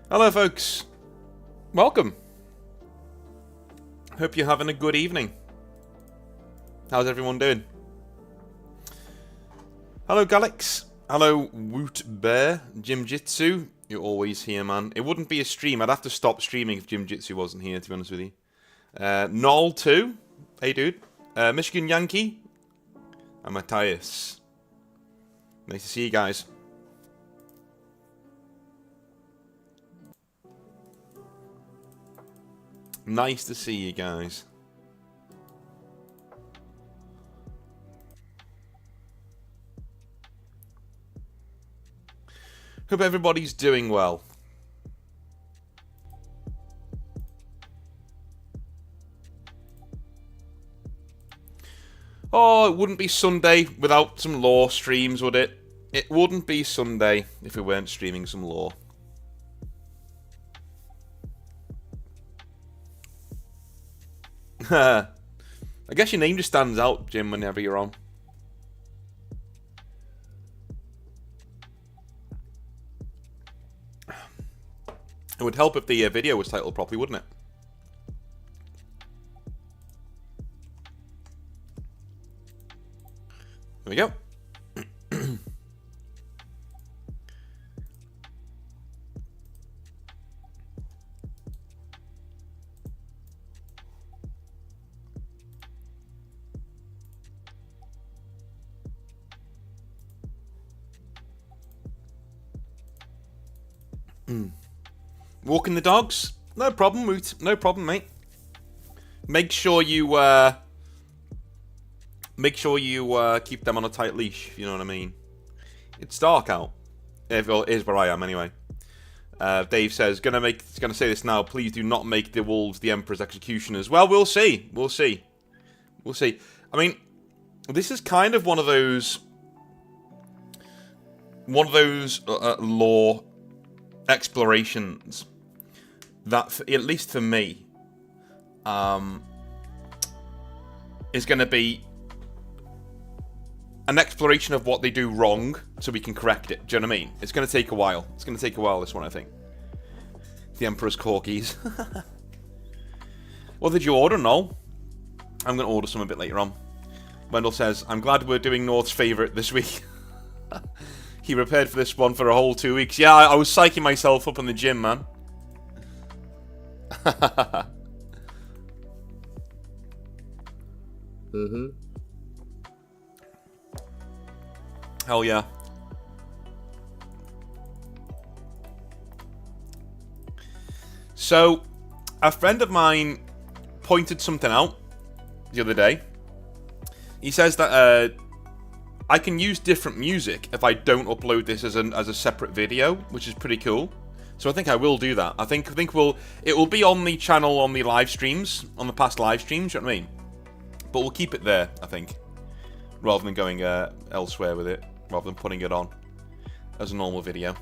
Hello folks, welcome. Hope you're having a good evening. How's everyone doing? Hello Galix, hello Woot Bear, Jim Jitsu, you're always here man. It wouldn't be a stream, I'd have to stop streaming if Jim Jitsu wasn't here, to be honest with you. Noel too, hey dude. Michigan Yankee, and Matthias. Nice to see you guys. Nice to see you guys. Hope everybody's doing well. Oh, it wouldn't be Sunday without some lore streams, would it? It wouldn't be Sunday if we weren't streaming some lore. I guess your name just stands out, Jim, whenever you're on. It would help if the video was titled properly, wouldn't it? There we go. Walking the dogs? No problem, Woot. No problem, mate. Make sure you keep them on a tight leash, you know what I mean. It's dark out. Well, it is where I am anyway. Dave says, gonna say this now, please do not make the wolves the Emperor's executioners. Well, we'll see. We'll see. We'll see. I mean, this is kind of one of those lore explorations that, at least for me, is going to be an exploration of what they do wrong so we can correct it. Do you know what I mean? It's going to take a while. It's going to take a while, this one, I think. The Emperor's Corgis. What did you order, Noel? I'm going to order some a bit later on. Wendell says, I'm glad we're doing North's favourite this week. He prepared for this one for a whole 2 weeks. Yeah, I was psyching myself up in the gym, man. Hell yeah. So, a friend of mine pointed something out the other day. He says that I can use different music if I don't upload this as a separate video, which is pretty cool. So I think I will do that. I think it will be on the channel on the live streams, on the past live streams, you know what I mean? But we'll keep it there, I think, rather than going elsewhere with it, rather than putting it on as a normal video.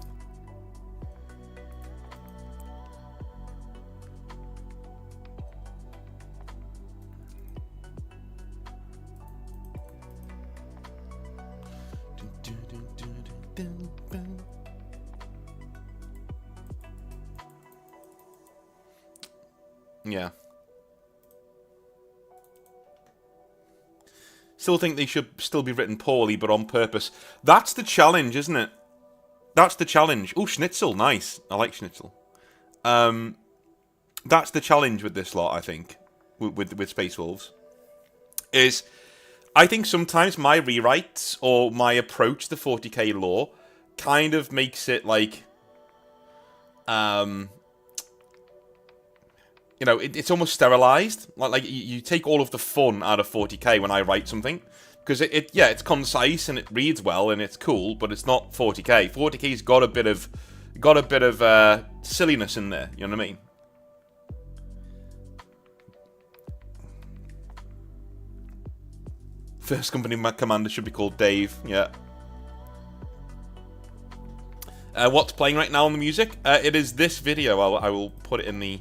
Yeah. Still think they should still be written poorly, but on purpose. That's the challenge, isn't it? That's the challenge. Oh, schnitzel, nice. I like schnitzel. That's the challenge with this lot, I think, with Space Wolves. Is, I think sometimes my rewrites or my approach to 40k lore kind of makes it like, you know, it's almost sterilized. Like you take all of the fun out of 40k when I write something, because it's concise and it reads well and it's cool, but it's not 40k. 40k's got a bit of silliness in there. You know what I mean? First company commander should be called Dave. Yeah. What's playing right now on the music? It is this video. I will put it in the.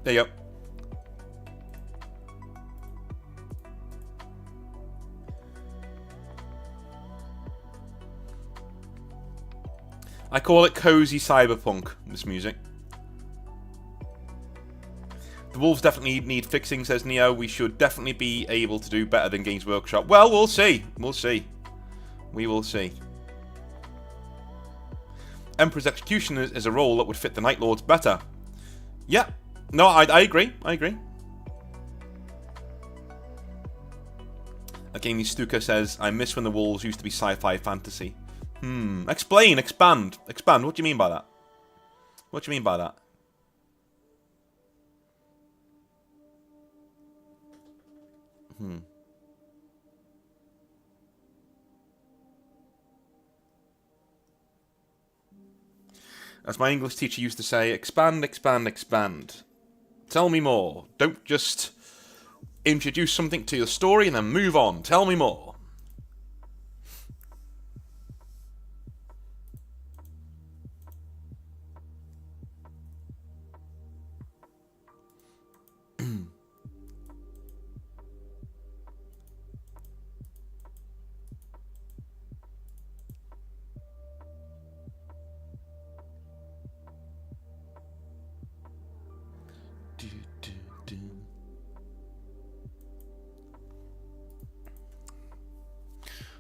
There you go. I call it cozy cyberpunk, this music. The wolves definitely need fixing, says Neo. We should definitely be able to do better than Games Workshop. Well, we'll see. We'll see. We will see. Emperor's Executioner is a role that would fit the Night Lords better. Yeah. No, I agree. I agree. Again, Stuka says, I miss when the wolves used to be sci-fi fantasy. Explain, expand. Expand. What do you mean by that? What do you mean by that? As my English teacher used to say, expand, expand, expand. Tell me more. Don't just introduce something to your story and then move on. Tell me more.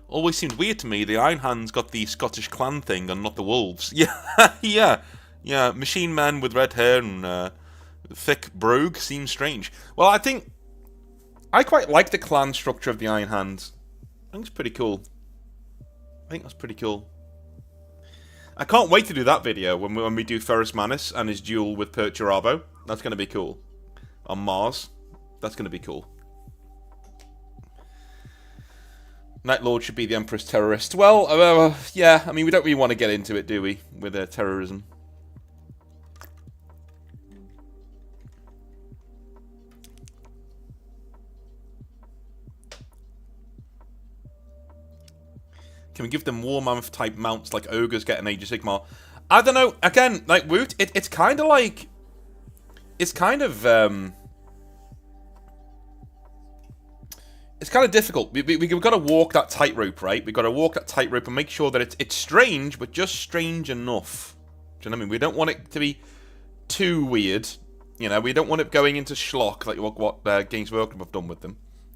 Always seemed weird to me. The Iron Hands got the Scottish clan thing and not the wolves. Yeah, yeah. Machine men with red hair and thick brogue seems strange. Well, I think I quite like the clan structure of the Iron Hands. I think it's pretty cool. I think that's pretty cool. I can't wait to do that video when we do Ferrus Manus and his duel with Perturabo. That's going to be cool. On Mars. That's going to be cool. Night Lord should be the Emperor's terrorist. Well, yeah, I mean, we don't really want to get into it, do we? With terrorism. Can we give them War Mammoth type mounts like ogres get an Age of Sigmar? I don't know. Again, like Woot, it's kind of like... It's kind of... It's kind of difficult. We've got to walk that tightrope, right? We've got to walk that tightrope and make sure that it's strange, but just strange enough. Do you know what I mean? We don't want it to be too weird. You know, we don't want it going into schlock like what Games Workshop have done with them.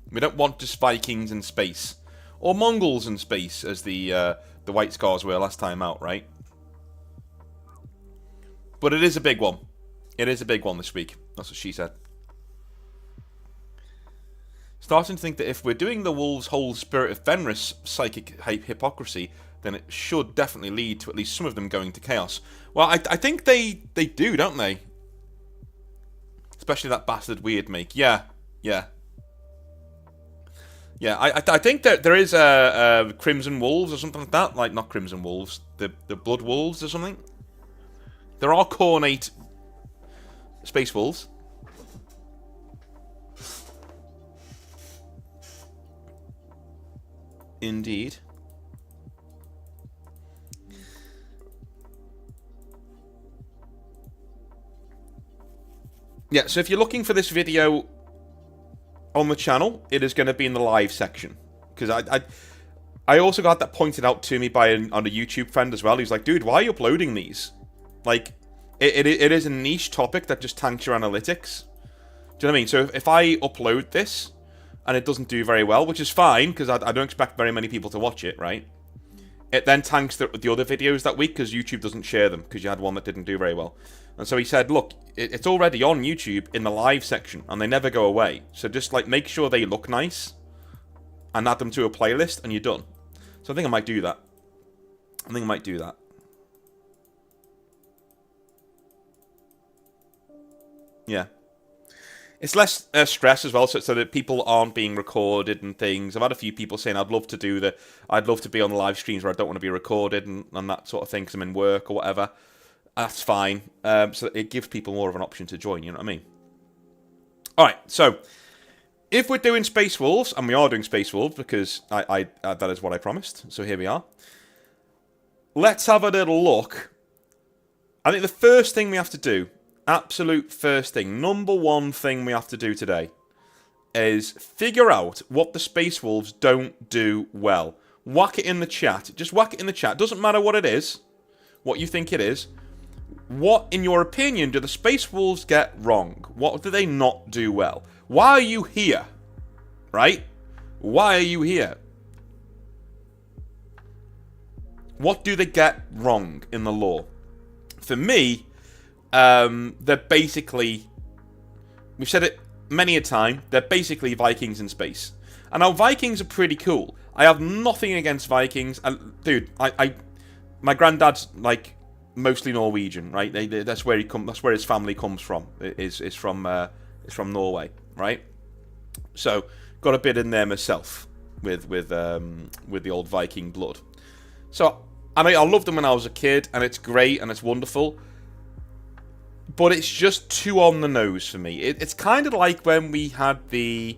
We don't want just Vikings in space. Or Mongols in space, as the White Scars were last time out, right? But it is a big one. It is a big one this week. That's what she said. Starting to think that if we're doing the Wolves' whole Spirit of Fenris psychic hypocrisy, then it should definitely lead to at least some of them going to Chaos. Well, I think they do, don't they? Especially that bastard weird make. Yeah, yeah. Yeah, I think that there is a Crimson Wolves or something like that. Like, not Crimson Wolves, the Blood Wolves or something. There are Cornate Space Wolves. Indeed. Yeah, so if you're looking for this video on the channel, it is going to be in the live section. Because I also got that pointed out to me by on a YouTube friend as well. He's like, dude, why are you uploading these? Like, it is a niche topic that just tanks your analytics. Do you know what I mean? So if I upload this and it doesn't do very well, which is fine, because I don't expect very many people to watch it, right? It then tanks the other videos that week, because YouTube doesn't share them, because you had one that didn't do very well. And so he said, look, it's already on YouTube in the live section, and they never go away. So just, like, make sure they look nice, and add them to a playlist, and you're done. So I think I might do that. I think I might do that. Yeah. It's less stress as well, so that people aren't being recorded and things. I've had a few people saying I'd love to be on the live streams where I don't want to be recorded and that sort of thing because I'm in work or whatever. That's fine. So it gives people more of an option to join, you know what I mean? Alright, so if we're doing Space Wolves, and we are doing Space Wolves because that is what I promised, so here we are. Let's have a little look. I think the first thing we have to do, absolute first thing, number one thing we have to do today is figure out what the Space Wolves don't do well. Whack it in the chat. Just whack it in the chat. Doesn't matter what it is. what you think it is. What, in your opinion, do the Space Wolves get wrong? What do they not do well? Why are you here? Right? Why are you here? What do they get wrong in the lore? For me, they're basically... We've said it many a time. They're basically Vikings in space. And now Vikings are pretty cool. I have nothing against Vikings. Dude, my granddad's like mostly Norwegian, right? That's where that's where his family comes from. Is from Norway, right? So got a bit in there myself with the old Viking blood. So I loved them when I was a kid, and it's great and it's wonderful. But it's just too on the nose for me. It's kind of like when we had the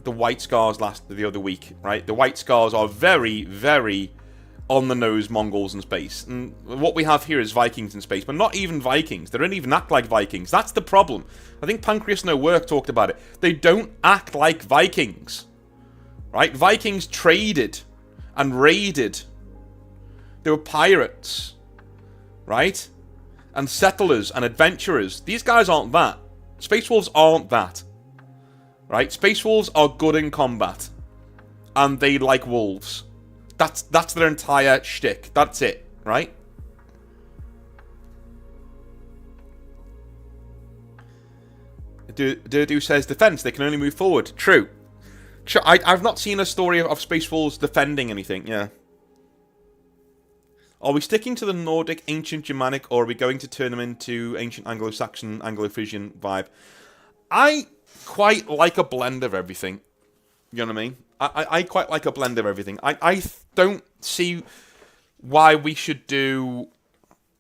White Scars the other week, right? The White Scars are very, very on the nose Mongols in space. And what we have here is Vikings in space, but not even Vikings. They don't even act like Vikings. That's the problem. I think Pancreas No Work talked about it. They don't act like Vikings, right? Vikings traded and raided. They were pirates, right? And settlers and adventurers. These guys aren't that. Space Wolves aren't that. Right? Space Wolves are good in combat. And they like wolves. That's their entire shtick. That's it. Right? Durdu says defense. They can only move forward. True. I've not seen a story of Space Wolves defending anything. Yeah. Are we sticking to the Nordic, ancient Germanic, or are we going to turn them into ancient Anglo-Saxon, Anglo-Frisian vibe? I quite like a blend of everything. You know what I mean? I quite like a blend of everything. I don't see why we should do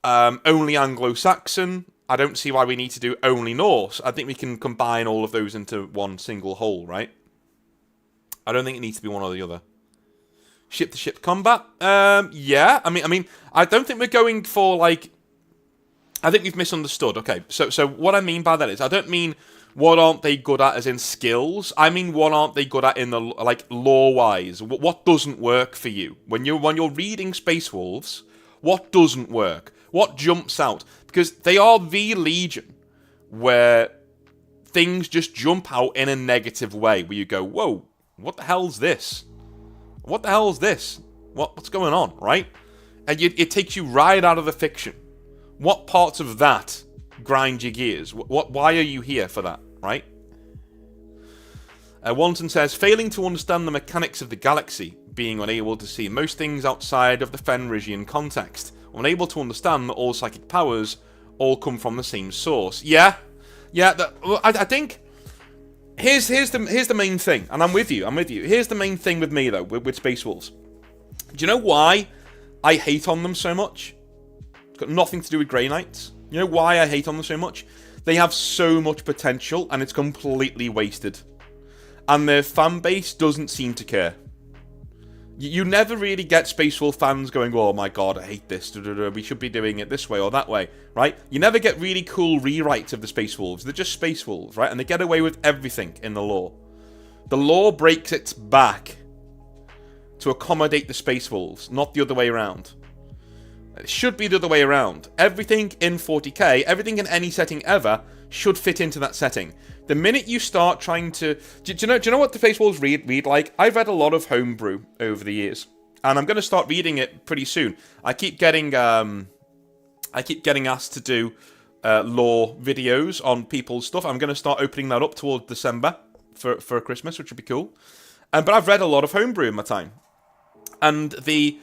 only Anglo-Saxon. I don't see why we need to do only Norse. I think we can combine all of those into one single whole, right? I don't think it needs to be one or the other. Ship-to-ship combat? Yeah. I mean, I don't think we're going for, like... I think we've misunderstood. Okay, so what I mean by that is, I don't mean what aren't they good at as in skills. I mean what aren't they good at in the, like, lore-wise. What doesn't work for you? When you're reading Space Wolves, what doesn't work? What jumps out? Because they are the Legion where things just jump out in a negative way, where you go, whoa, what the hell's this? What the hell is this? What's going on, right? And it takes you right out of the fiction. What parts of that grind your gears? Why are you here for that, right? Wanton says, failing to understand the mechanics of the galaxy, being unable to see most things outside of the Fenrisian context, unable to understand that all psychic powers all come from the same source. Yeah. I think... Here's the main thing, and I'm with you. Here's the main thing with me, though, with Space Wolves. Do you know why I hate on them so much? It's got nothing to do with Grey Knights. You know why I hate on them so much? They have so much potential, and it's completely wasted. And their fan base doesn't seem to care. You never really get Space Wolf fans going, oh my god, I hate this, we should be doing it this way or that way, right? You never get really cool rewrites of the Space Wolves. They're just Space Wolves, right? And they get away with everything in the lore. The lore breaks its back to accommodate the Space Wolves, not the other way around. It should be the other way around. Everything in 40k, everything in any setting ever, should fit into that setting. The minute you start trying to... Do you know what the Space Wolves read like? I've read a lot of homebrew over the years. And I'm going to start reading it pretty soon. I keep getting asked to do lore videos on people's stuff. I'm going to start opening that up towards December for Christmas, which would be cool. But I've read a lot of homebrew in my time. And the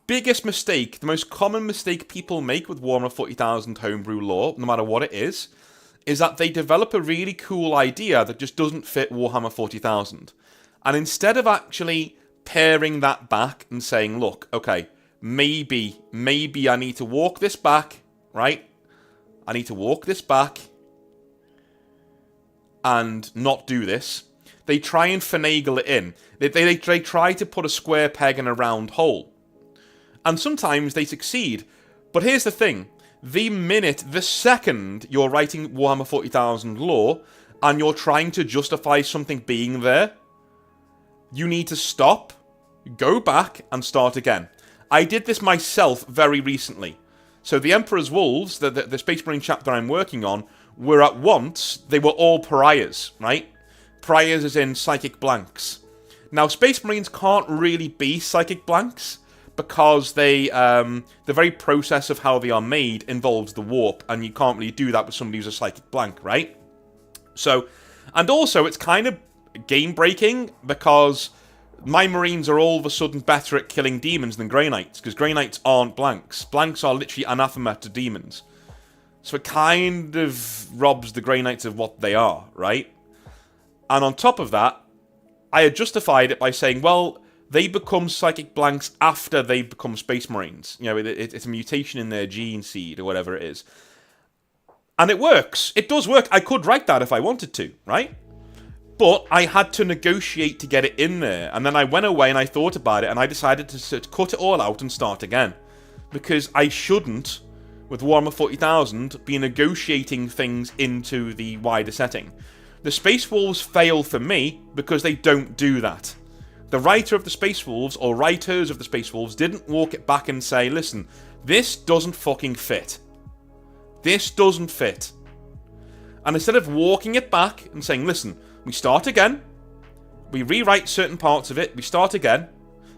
biggest mistake, the most common mistake people make with Warhammer 40,000 homebrew lore, no matter what it is that they develop a really cool idea that just doesn't fit Warhammer 40,000. And instead of actually paring that back and saying, look, okay, maybe I need to walk this back, right? I need to walk this back and not do this. They try and finagle it in. They try to put a square peg in a round hole. And sometimes they succeed. But here's the thing. The second you're writing Warhammer 40,000 lore and you're trying to justify something being there, you need to stop, go back, and start again. I did this myself very recently. So the Emperor's Wolves, the Space Marine chapter I'm working on, were at once, they were all pariahs, right? Pariahs as in psychic blanks. Now, Space Marines can't really be psychic blanks because the very process of how they are made involves the warp, and you can't really do that with somebody who's a psychic blank, right? So, and also it's kind of game-breaking because my Marines are all of a sudden better at killing demons than Grey Knights, because Grey Knights aren't blanks. Blanks are literally anathema to demons. So it kind of robs the Grey Knights of what they are, right? And on top of that, I had justified it by saying, well, they become psychic blanks after they become Space Marines. You know, it's a mutation in their gene seed or whatever it is. And it works. It does work. I could write that if I wanted to, right? But I had to negotiate to get it in there. And then I went away and I thought about it and I decided to cut it all out and start again. Because I shouldn't, with Warhammer 40,000, be negotiating things into the wider setting. The Space Wolves fail for me because they don't do that. The writer of the Space Wolves, or writers of the Space Wolves, didn't walk it back and say, listen, this doesn't fucking fit. This doesn't fit. And instead of walking it back and saying, listen, we start again, we rewrite certain parts of it, we start again,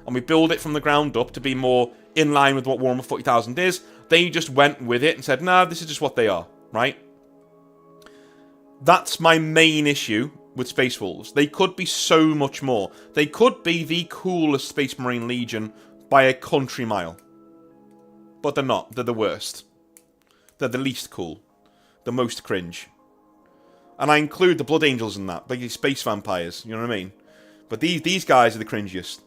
and we build it from the ground up to be more in line with what Warhammer 40,000 is, they just went with it and said, nah, this is just what they are, right? That's my main issue with Space Wolves. They could be so much more. They could be the coolest Space Marine Legion by a country mile. But they're not. They're the worst. They're the least cool. The most cringe. And I include the Blood Angels in that. Like space vampires, you know what I mean? But these guys are the cringiest.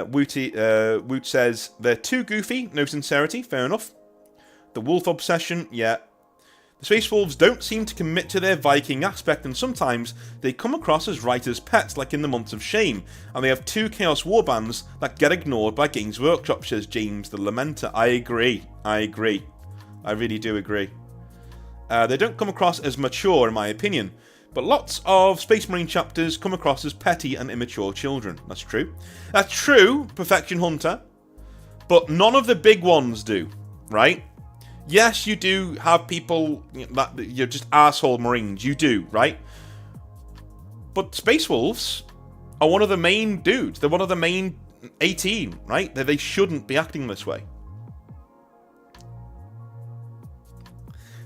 Woot says, they're too goofy, no sincerity, fair enough. The wolf obsession, yeah. The Space Wolves don't seem to commit to their Viking aspect, and sometimes they come across as writers' pets, like in the Months of Shame, and they have 2 Chaos Warbands that get ignored by Games Workshop, says James the Lamenter. I agree. I really do agree. They don't come across as mature, in my opinion, but lots of Space Marine chapters come across as petty and immature children. That's true. That's true, Perfection Hunter, but none of the big ones do, right? Yes, you do have people that you're just asshole Marines. You do, right? But Space Wolves are one of the main dudes. They're one of the main 18, right? They shouldn't be acting this way.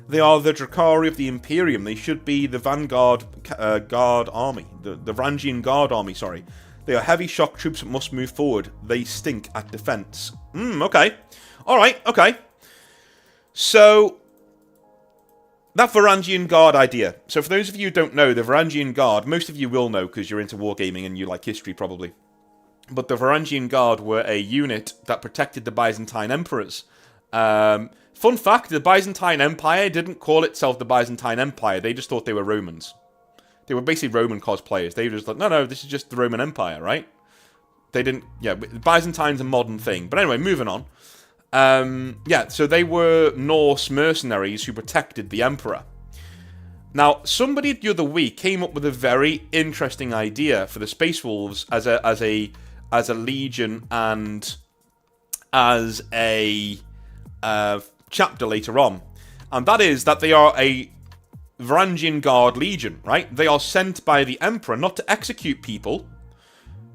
They are the Drakari of the Imperium. They should be the Vanguard Guard Army. The Varangian Guard Army, sorry. They are heavy shock troops that must move forward. They stink at defense. Okay. Alright, okay. So, that Varangian Guard idea. So for those of you who don't know, the Varangian Guard, most of you will know because you're into wargaming and you like history probably. But the Varangian Guard were a unit that protected the Byzantine emperors. Fun fact, the Byzantine Empire didn't call itself the Byzantine Empire, they just thought they were Romans. They were basically Roman cosplayers. They were just like, no, this is just the Roman Empire, right? They didn't, yeah, Byzantine's a modern thing. But anyway, moving on. Yeah, so they were Norse mercenaries who protected the Emperor. Now, somebody the other week came up with a very interesting idea for the Space Wolves as a legion and as a chapter later on, and that is that they are a Varangian Guard Legion, right? They are sent by the Emperor not to execute people,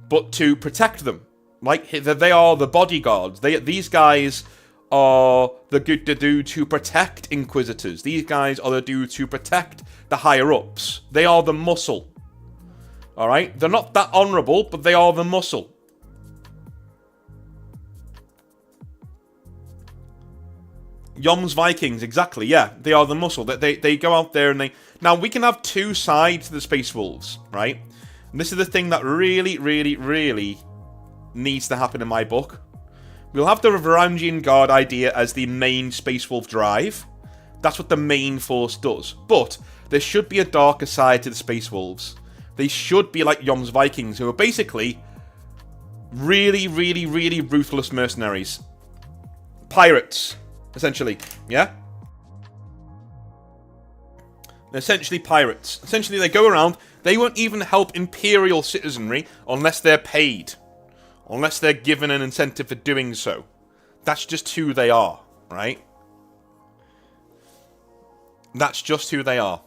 but to protect them. Like, they are the bodyguards. These guys are the dudes who protect Inquisitors. These guys are the dudes who protect the higher-ups. They are the muscle. Alright? They're not that honourable, but they are the muscle. Yom's Vikings, exactly, yeah. They are the muscle. They go out there and they... Now, we can have two sides to the Space Wolves, right? And this is the thing that really, really, really needs to happen in my book. We'll have the Varangian Guard idea as the main Space Wolf drive. That's what the main force does. But there should be a darker side to the Space Wolves. They should be like Yom's Vikings, who are basically really, really, really ruthless mercenaries. Pirates, essentially, yeah? They're essentially pirates. Essentially, they go around, they won't even help Imperial citizenry unless they're paid. unless they're given an incentive for doing so. That's just who they are, right? That's just who they are.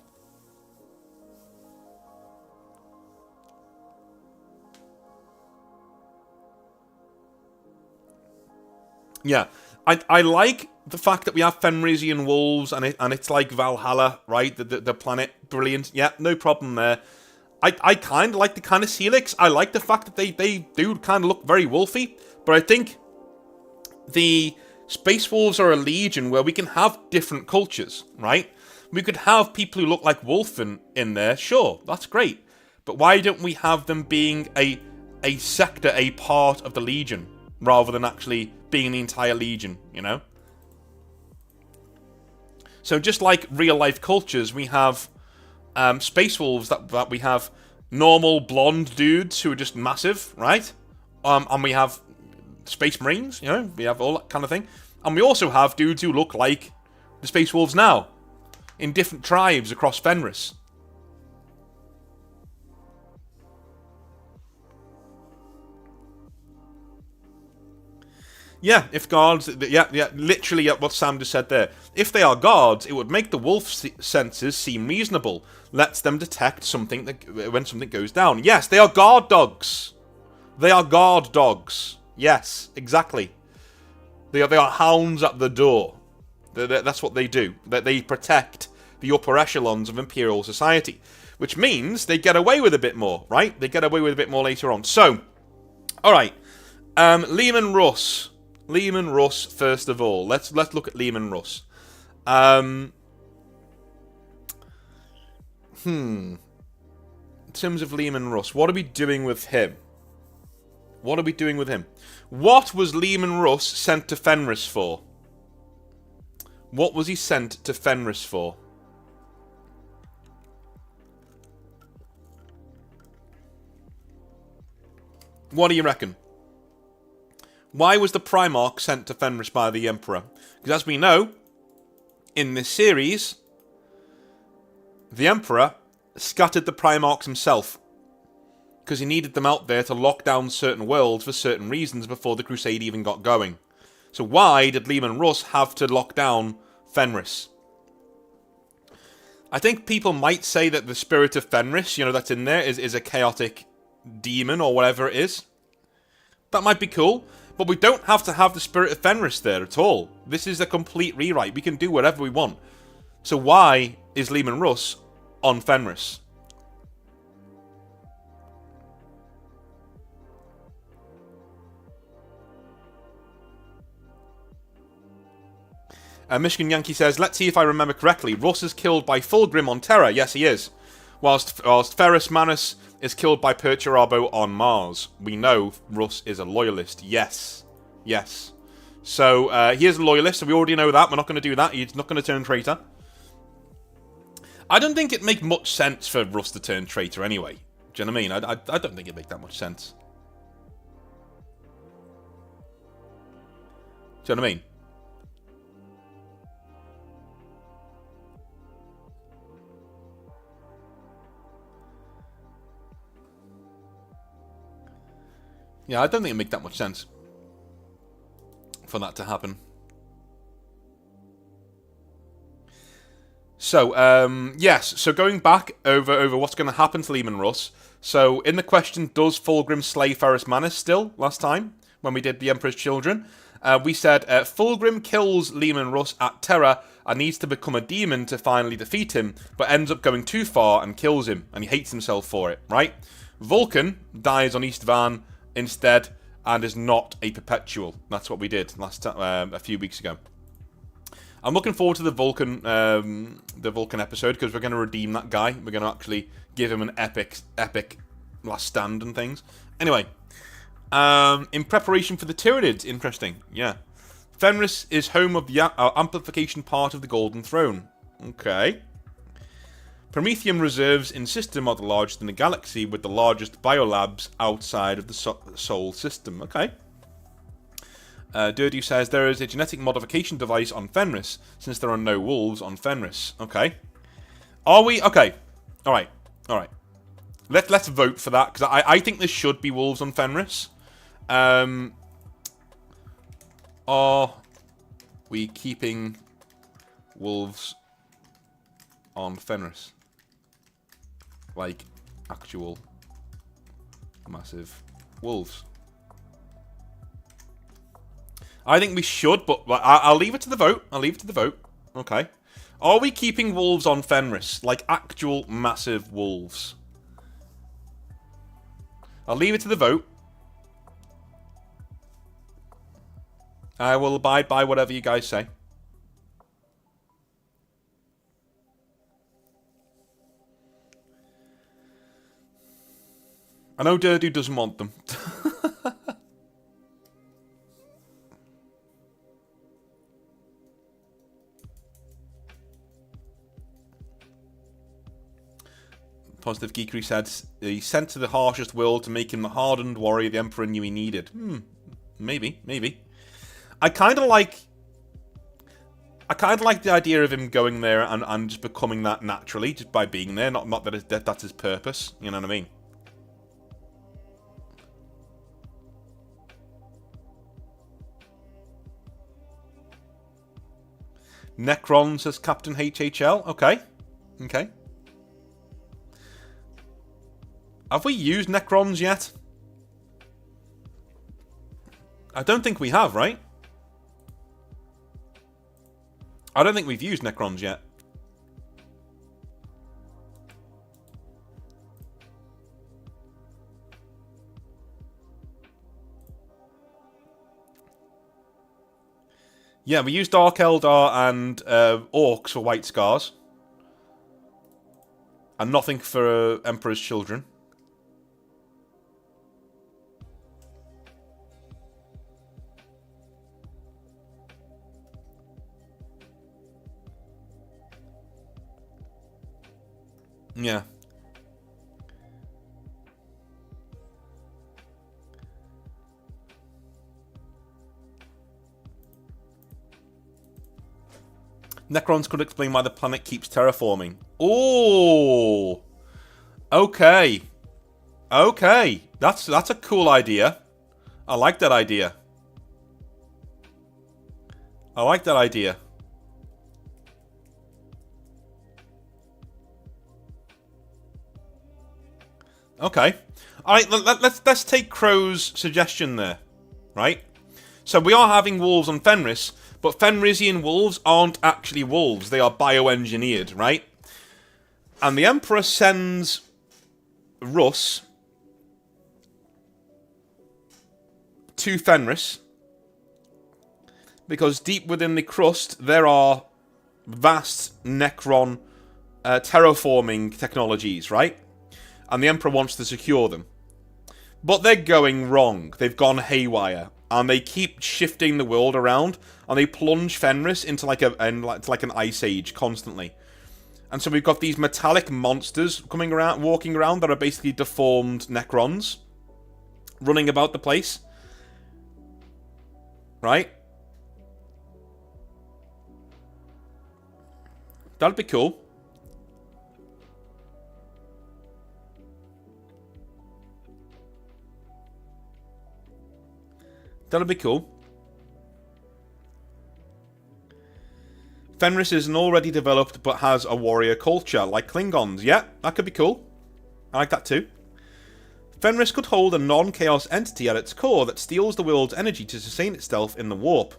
Yeah, I like the fact that we have Fenrisian wolves and it's like Valhalla, right? The planet, brilliant. Yeah, no problem there. I kind of like the kind of Helix. I like the fact that they do kind of look very wolfy, but I think the Space Wolves are a legion where we can have different cultures, right? We could have people who look like Wolfen in there, sure, that's great. But why don't we have them being a sector, a part of the legion, rather than actually being the entire legion, you know? So just like real-life cultures, we have Space Wolves that we have normal blonde dudes who are just massive, right? And we have Space Marines, you know, we have all that kind of thing. And we also have dudes who look like the Space Wolves now, in different tribes across Fenris. Yeah, if guards... Yeah, literally what Sam just said there. If they are guards, it would make the wolf senses seem reasonable. Lets them detect something when something goes down. Yes, they are guard dogs. They are guard dogs. Yes, exactly. They are hounds at the door. That's what they do. They protect the upper echelons of Imperial society. Which means they get away with a bit more, right? They get away with a bit more later on. So, alright. Lehman Russ. Lehman Russ, first of all. Let's look at Lehman Russ. In terms of Lehman Russ, what are we doing with him? What are we doing with him? What was Lehman Russ sent to Fenris for? What was he sent to Fenris for? What do you reckon? Why was the Primarch sent to Fenris by the Emperor? Because as we know, in this series, the Emperor scattered the Primarchs himself. Because he needed them out there to lock down certain worlds for certain reasons before the Crusade even got going. So why did Lehman Russ have to lock down Fenris? I think people might say that the spirit of Fenris, you know, that's in there, is a chaotic demon or whatever it is. That might be cool. But we don't have to have the spirit of Fenris there at all. This is a complete rewrite. We can do whatever we want. So why is Lehman Russ on Fenris? Michigan Yankee says, let's see if I remember correctly. Russ is killed by Fulgrim on Terra. Yes, he is. Whilst Ferrus Manus is killed by Perturabo on Mars. We know Russ is a loyalist. Yes. Yes. So, he is a loyalist, so we already know that. We're not going to do that. He's not going to turn traitor. I don't think it'd make much sense for Russ to turn traitor anyway. Do you know what I mean? I don't think it'd make that much sense. Do you know what I mean? Yeah, I don't think it'd make that much sense for that to happen. So, yes. So going back over what's going to happen to Lehman Russ. So, in the question, does Fulgrim slay Ferrus Manus still, last time, when we did the Emperor's Children? We said, Fulgrim kills Lehman Russ at Terra and needs to become a demon to finally defeat him, but ends up going too far and kills him, and he hates himself for it, right? Vulcan dies on East Van instead, and is not a perpetual. That's what we did last a few weeks ago. I'm looking forward to the Vulcan episode, because we're going to redeem that guy. We're going to actually give him an epic last stand and things. Anyway, in preparation for the Tyranids, interesting, yeah. Fenris is home of the amplification part of the Golden Throne. Okay. Promethium reserves in system are the largest in the galaxy, with the largest biolabs outside of the Sol system. Okay. Durdu says there is a genetic modification device on Fenris, since there are no wolves on Fenris. Okay. Are we? Okay. Alright. Alright. Let's vote for that, because I think there should be wolves on Fenris. Are we keeping wolves on Fenris? Like, actual massive wolves. I think we should, but I'll leave it to the vote. I'll leave it to the vote. Okay. Are we keeping wolves on Fenris? Like, actual massive wolves? I'll leave it to the vote. I will abide by whatever you guys say. I know Durdu doesn't want them. Positive Geekery said he sent to the harshest world to make him the hardened warrior the Emperor knew he needed. Maybe. I kind of like the idea of him going there and just becoming that naturally, just by being there. Not that that's his purpose. You know what I mean? Necron says Captain HHL. Okay. Have we used Necrons yet? I don't think we have, right? I don't think we've used Necrons yet. Yeah, we used Dark Eldar and Orcs for White Scars. And nothing for Emperor's Children. Yeah. Necrons could explain why the planet keeps terraforming. Oh, okay. That's a cool idea. I like that idea. Okay. Alright, let's take Crow's suggestion there. Right? So we are having wolves on Fenris, but Fenrisian wolves aren't actually wolves. They are bioengineered, right? And the Emperor sends Russ to Fenris because deep within the crust there are vast Necron terraforming technologies, right? And the Emperor wants to secure them. But they're going wrong. They've gone haywire. And they keep shifting the world around. And they plunge Fenris into like an ice age constantly. And so we've got these metallic monsters walking around that are basically deformed Necrons. Running about the place. Right? That'd be cool. That'll be cool. Fenris isn't already developed but has a warrior culture, like Klingons. Yeah, that could be cool. I like that too. Fenris could hold a non-chaos entity at its core that steals the world's energy to sustain itself in the warp.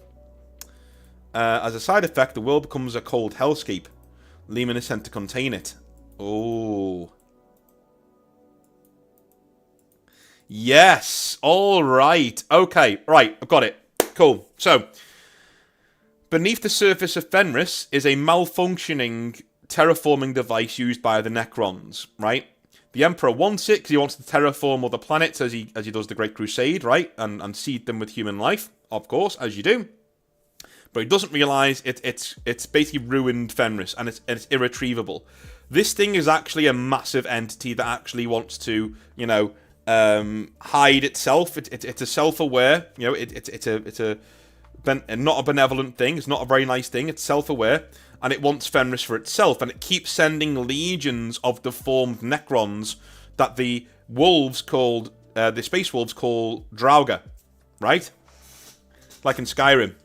As a side effect, the world becomes a cold hellscape. Lehman is sent to contain it. Oh. Yes. All right. Okay. Right. I've got it. Cool. So, beneath the surface of Fenris is a malfunctioning terraforming device used by the Necrons, right? The Emperor wants it because he wants to terraform other planets as he does the Great Crusade, right? And seed them with human life, of course, as you do. But he doesn't realise it's basically ruined Fenris and it's irretrievable. This thing is actually a massive entity that actually wants to, hide itself. It's a self-aware, it's not a benevolent thing. It's not a very nice thing. It's self-aware, and it wants Fenris for itself, and it keeps sending legions of deformed Necrons that the wolves called the space wolves call Draugr, Right? Like in Skyrim.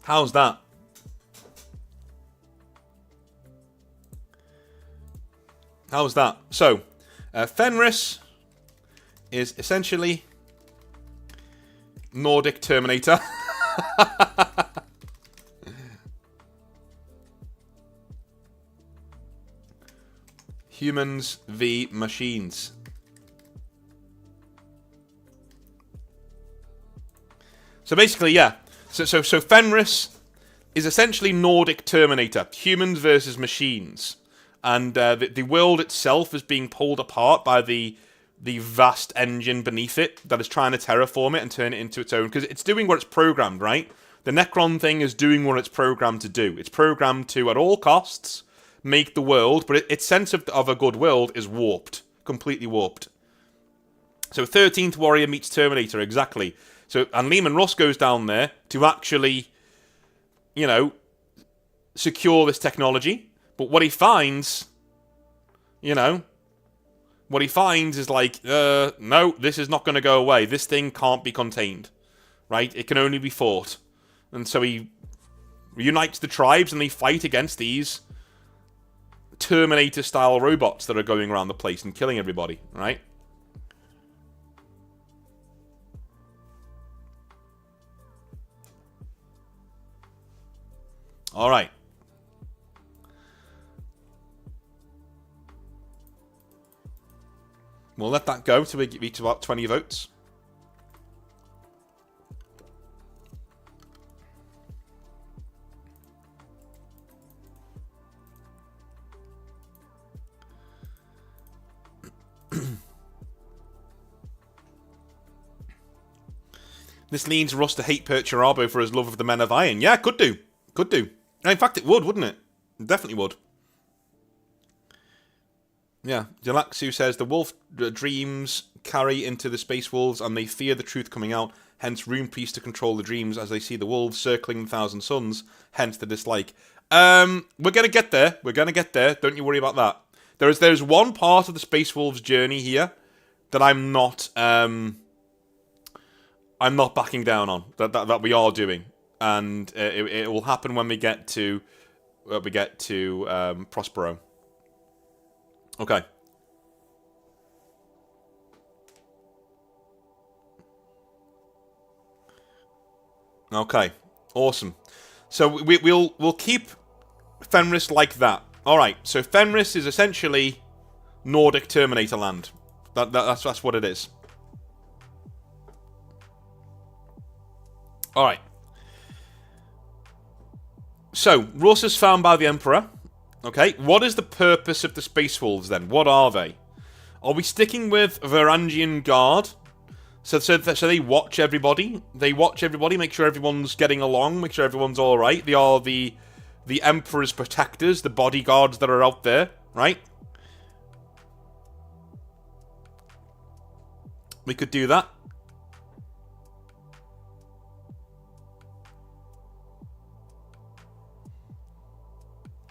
How's that? How's that? So, Fenris is essentially Nordic Terminator. Humans v machines. So basically, yeah. So Fenris is essentially Nordic Terminator. Humans versus machines. And the world itself is being pulled apart by the vast engine beneath it that is trying to terraform it and turn it into its own. Because it's doing what it's programmed, right? The Necron thing is doing what it's programmed to do. It's programmed to, at all costs, make the world, but its sense of a good world is warped. Completely warped. So 13th Warrior meets Terminator, exactly. So, and Lehman Russ goes down there to actually, you know, secure this technology. But what he finds, you know, what he finds is like, no, this is not going to go away. This thing can't be contained, right? It can only be fought. And so he reunites the tribes and they fight against these Terminator-style robots that are going around the place and killing everybody, right? All right. We'll let that go till we reach about 20 votes. This leads Russ to hate Perturabo for his love of the Men of Iron. Yeah, could do. Could do. In fact, it would, wouldn't it? It definitely would. Yeah, Jalaxu says the wolf dreams carry into the space wolves and they fear the truth coming out, hence Rune Priest to control the dreams as they see the wolves circling the Thousand Suns, hence the dislike. We're going to get there. We're going to get there. Don't you worry about that. There's one part of the space wolves journey here that I'm not backing down on, that we are doing. And it will happen when we get to Prospero. Okay. Okay. Awesome. So we'll keep Fenris like that. All right. So Fenris is essentially Nordic Terminator land. That's what it is. All right. So Russ is found by the Emperor. Okay, what is the purpose of the Space Wolves then? What are they? Are we sticking with Varangian Guard? So they watch everybody. They watch everybody, make sure everyone's getting along, make sure everyone's all right. They are the Emperor's protectors, the bodyguards that are out there, right? We could do that.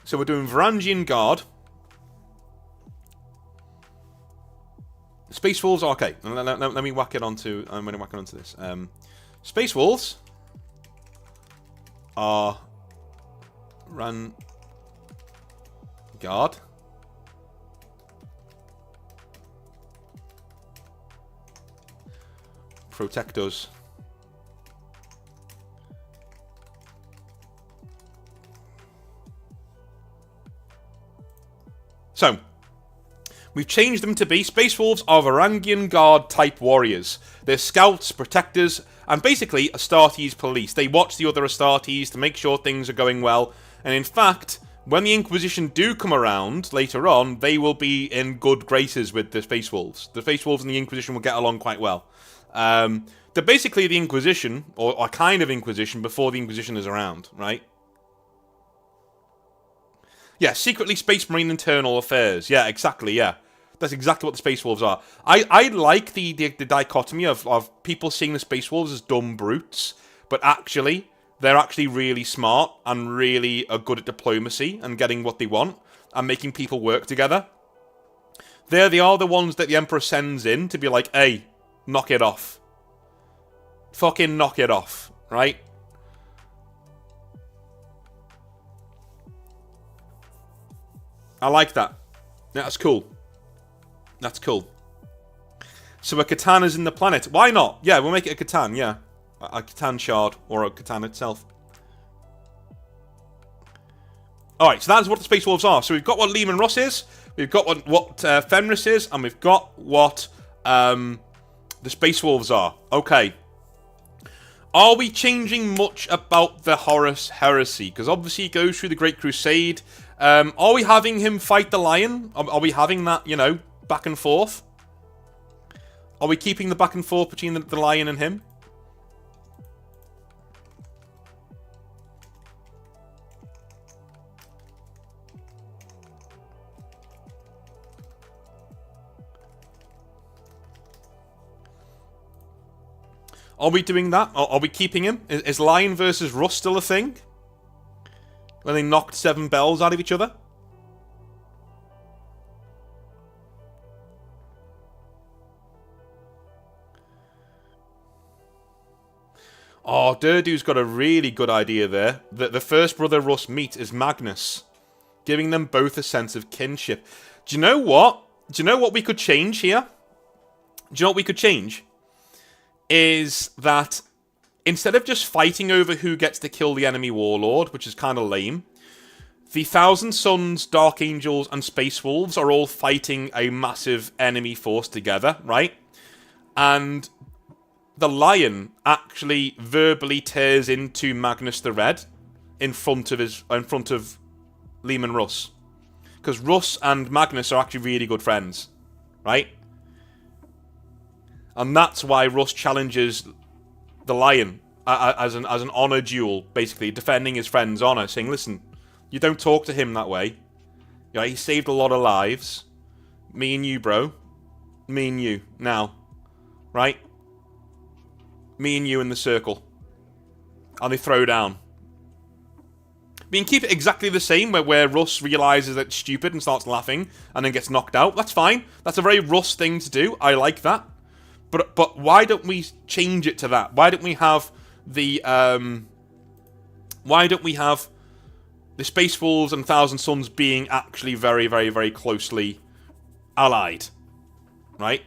So we're doing Varangian Guard. Space Wolves, okay. Let me whack it onto. I'm going to whack it onto this. Space Wolves are run guard. Protect us. So, we've changed them to be Space Wolves are Varangian Guard type warriors. They're scouts, protectors, and basically Astartes police. They watch the other Astartes to make sure things are going well. And in fact, when the Inquisition do come around later on, they will be in good graces with the Space Wolves. The Space Wolves and the Inquisition will get along quite well. They're basically the Inquisition, or a kind of Inquisition, before the Inquisition is around, right? Yeah, secretly Space Marine Internal Affairs. Yeah, exactly, yeah. That's exactly what the Space Wolves are. I like the dichotomy of people seeing the Space Wolves as dumb brutes, but actually, they're actually really smart and really are good at diplomacy and getting what they want and making people work together. They are the ones that the Emperor sends in to be like, hey, knock it off. Fucking knock it off, right? I like that. Yeah, that's cool. That's cool. So a katana's in the planet. Why not? Yeah, we'll make it a katana, yeah. A Catan shard, or a katana itself. Alright, so that is what the Space Wolves are. So we've got what Leman Russ is, we've got what Fenris is, and we've got what the Space Wolves are. Okay. Are we changing much about the Horus Heresy? Because obviously he goes through the Great Crusade. Are we having him fight the Lion? Are we having that, you know, back and forth? Are we keeping the back and forth between the Lion and him? Are we doing that? Are we keeping him? Is Lion versus Russ still a thing? When they knocked 7 bells out of each other? Oh, Durdu's got a really good idea there. The first brother Russ meet is Magnus, giving them both a sense of kinship. Do you know what? Do you know what we could change here? Do you know what we could change? Is that instead of just fighting over who gets to kill the enemy warlord, which is kind of lame, the Thousand Sons, Dark Angels, and Space Wolves are all fighting a massive enemy force together, right? And the Lion actually verbally tears into Magnus the Red in front of Leman Russ, because Russ and Magnus are actually really good friends, right? And that's why Russ challenges the Lion as an honor duel, basically defending his friend's honor, saying, "Listen, you don't talk to him that way. You know, he saved a lot of lives. Me and you, bro. Me and you now, right? Me and you in the circle." And they throw down. We can keep it exactly the same, where Russ realizes that it's stupid and starts laughing, and then gets knocked out. That's fine. That's a very Russ thing to do. I like that. But why don't we change it to that? Why don't we have the Space Wolves and Thousand Sons being actually very, very, very closely allied, right?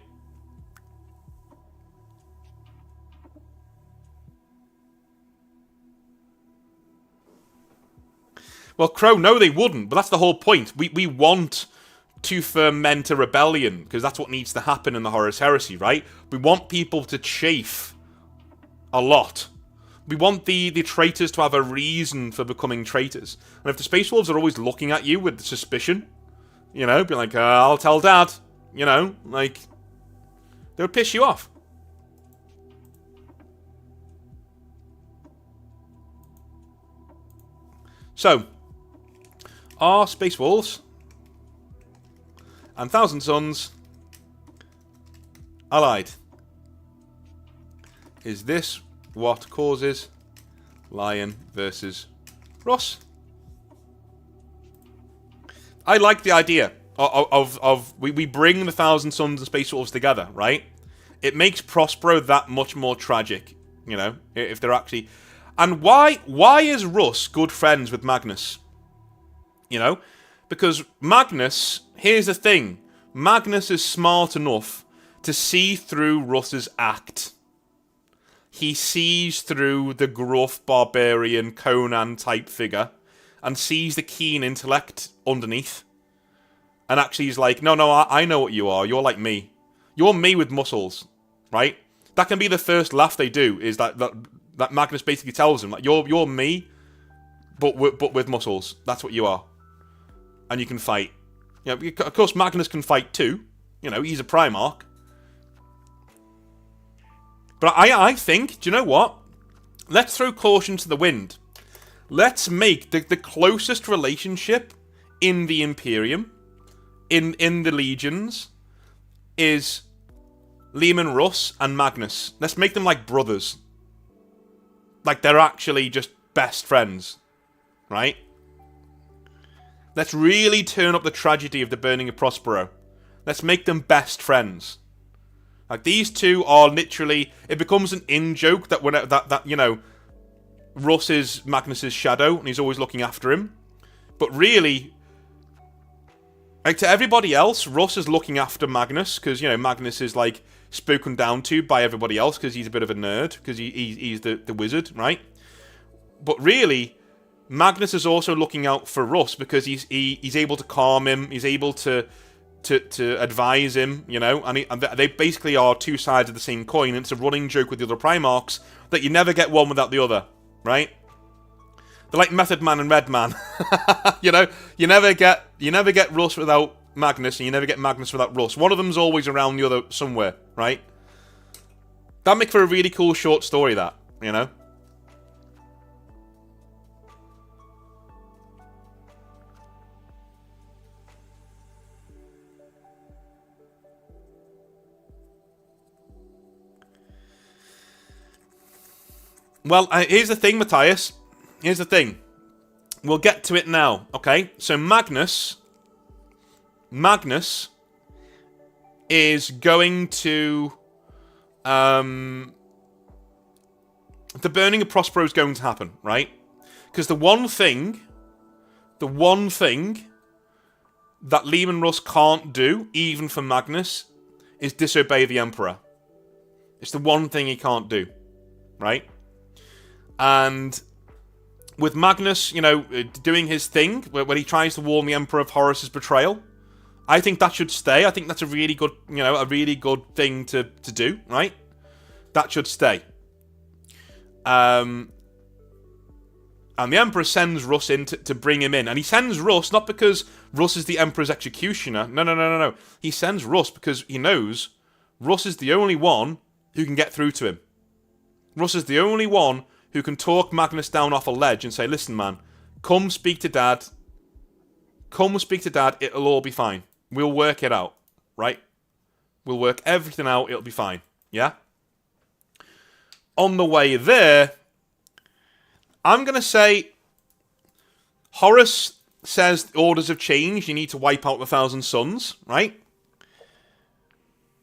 Well, Crow, no, they wouldn't. But that's the whole point. We want to ferment a rebellion, because that's what needs to happen in the Horus Heresy, right? We want people to chafe a lot. We want the traitors to have a reason for becoming traitors. And if the Space Wolves are always looking at you with suspicion, you know, be like, I'll tell Dad, you know, like, they would piss you off. So, are Space Wolves and Thousand Sons allied? Is this what causes Lion versus Russ? I like the idea of we bring the Thousand Sons and Space Wolves together, right? It makes Prospero that much more tragic, you know, if they're actually... And why is Russ good friends with Magnus? You know? Because Magnus, here's the thing, Magnus is smart enough to see through Russ's act. He sees through the gruff barbarian Conan type figure and sees the keen intellect underneath. And actually he's like, no, I know what you are. You're like me. You're me with muscles, right? That can be the first laugh they do, is that Magnus basically tells him, like, you're me, but with muscles. That's what you are. And you can fight. You know, of course, Magnus can fight too. You know, he's a Primarch. But I think, do you know what? Let's throw caution to the wind. Let's make the closest relationship in the Imperium, in the Legions, is Leman Russ and Magnus. Let's make them like brothers. Like they're actually just best friends. Right? Let's really turn up the tragedy of the burning of Prospero. Let's make them best friends. Like, these two are literally... It becomes an in-joke that, when you know, Russ is Magnus's shadow, and he's always looking after him. But really, like, to everybody else, Russ is looking after Magnus, because, you know, Magnus is, like, spoken down to by everybody else, because he's a bit of a nerd, because he's the wizard, right? But really, Magnus is also looking out for Russ, because he's able to calm him, he's able to advise him, you know, and they basically are two sides of the same coin, and it's a running joke with the other Primarchs that you never get one without the other, right? They're like Method Man and Red Man. You know, you never get Russ without Magnus, and you never get Magnus without Russ. One of them's always around the other somewhere, right? That'd make for a really cool short story, that, you know? Well, here's the thing, Matthias. Here's the thing. We'll get to it now, okay? So Magnus is going to... the burning of Prospero is going to happen, right? Because the one thing that Liam and Russ can't do, even for Magnus, is disobey the Emperor. It's the one thing he can't do, right? And with Magnus, you know, doing his thing, when he tries to warn the Emperor of Horus's betrayal, I think that should stay. I think that's a really good, you know, a really good thing to do, right? That should stay. And the Emperor sends Russ in to bring him in. And he sends Russ not because Russ is the Emperor's executioner. No. He sends Russ because he knows Russ is the only one who can get through to him. Russ is the only one who can talk Magnus down off a ledge and say, listen, man, come speak to Dad. Come speak to Dad, it'll all be fine. We'll work it out, right? We'll work everything out, it'll be fine, yeah? On the way there, I'm going to say, Horus says orders have changed, you need to wipe out the 1,000 Suns, right?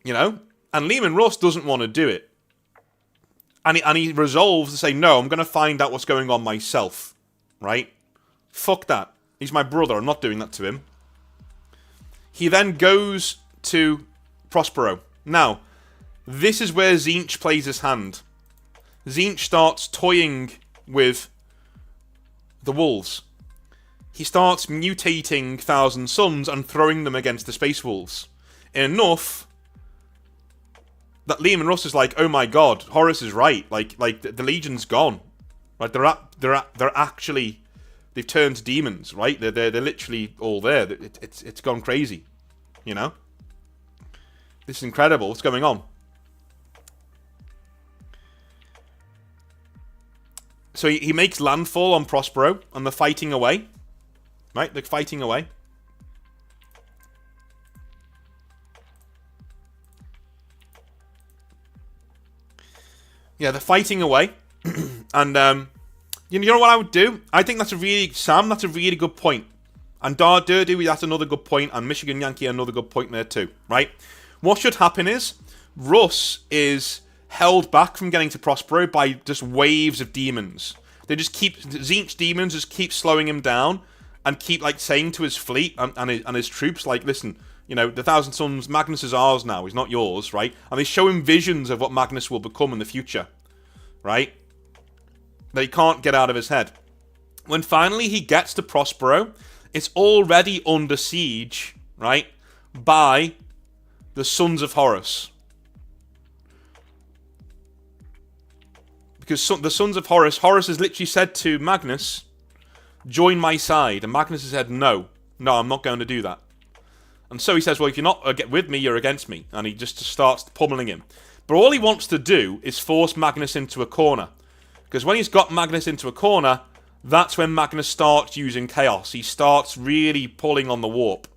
You know? And Liam and Russ doesn't want to do it. And he resolves to say, no, I'm going to find out what's going on myself. Right? Fuck that. He's my brother. I'm not doing that to him. He then goes to Prospero. Now, this is where Tzeentch plays his hand. Tzeentch starts toying with the wolves. He starts mutating 1,000 Suns and throwing them against the Space Wolves. Enough that Liam and Russ is like, oh my god, Horus is right. Like the Legion's gone. Right? They're actually, they've turned to demons. Right? They're literally all there. It's gone crazy. You know. This is incredible. What's going on? So he makes landfall on Prospero, and they're fighting away. Right? They're fighting away. Yeah, they're fighting away, and you know what I would do? I think that's a really good point. And Dirty, that's another good point, and Michigan Yankee, another good point there too, right? What should happen is, Russ is held back from getting to Prospero by just waves of demons. They just keep, Tzeentch demons just keep slowing him down, and keep, like, saying to his fleet and his troops, like, listen, you know, the 1,000 Suns, Magnus is ours now, he's not yours, right? And they show him visions of what Magnus will become in the future, right? That he can't get out of his head. When finally he gets to Prospero, it's already under siege, right, by the Sons of Horus. Because the Sons of Horus has literally said to Magnus, join my side. And Magnus has said, no, I'm not going to do that. And so he says, well, if you're not with me, you're against me. And he just starts pummeling him. But all he wants to do is force Magnus into a corner. Because when he's got Magnus into a corner, that's when Magnus starts using chaos. He starts really pulling on the warp.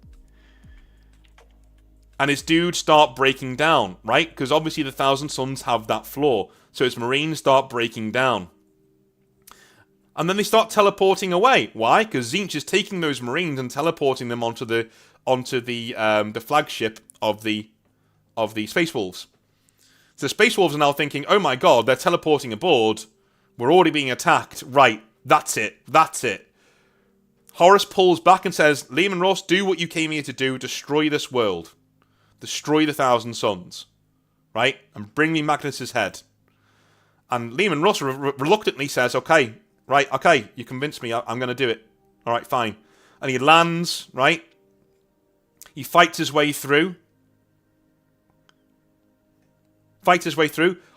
And his dudes start breaking down, right? Because obviously the 1,000 Suns have that flaw. So his Marines start breaking down. And then they start teleporting away. Why? Because Tzeentch is taking those Marines and teleporting them onto the flagship of the Space Wolves. So the Space Wolves are now thinking, oh my god, they're teleporting aboard. We're already being attacked. Right, that's it. That's it. Horus pulls back and says, Liam and Russ, do what you came here to do. Destroy this world. Destroy the Thousand Suns. Right? And bring me Magnus's head. And Liam and Russ reluctantly says, okay, right, okay, you convinced me. I'm going to do it. All right, fine. And he lands, right? He fights his way through.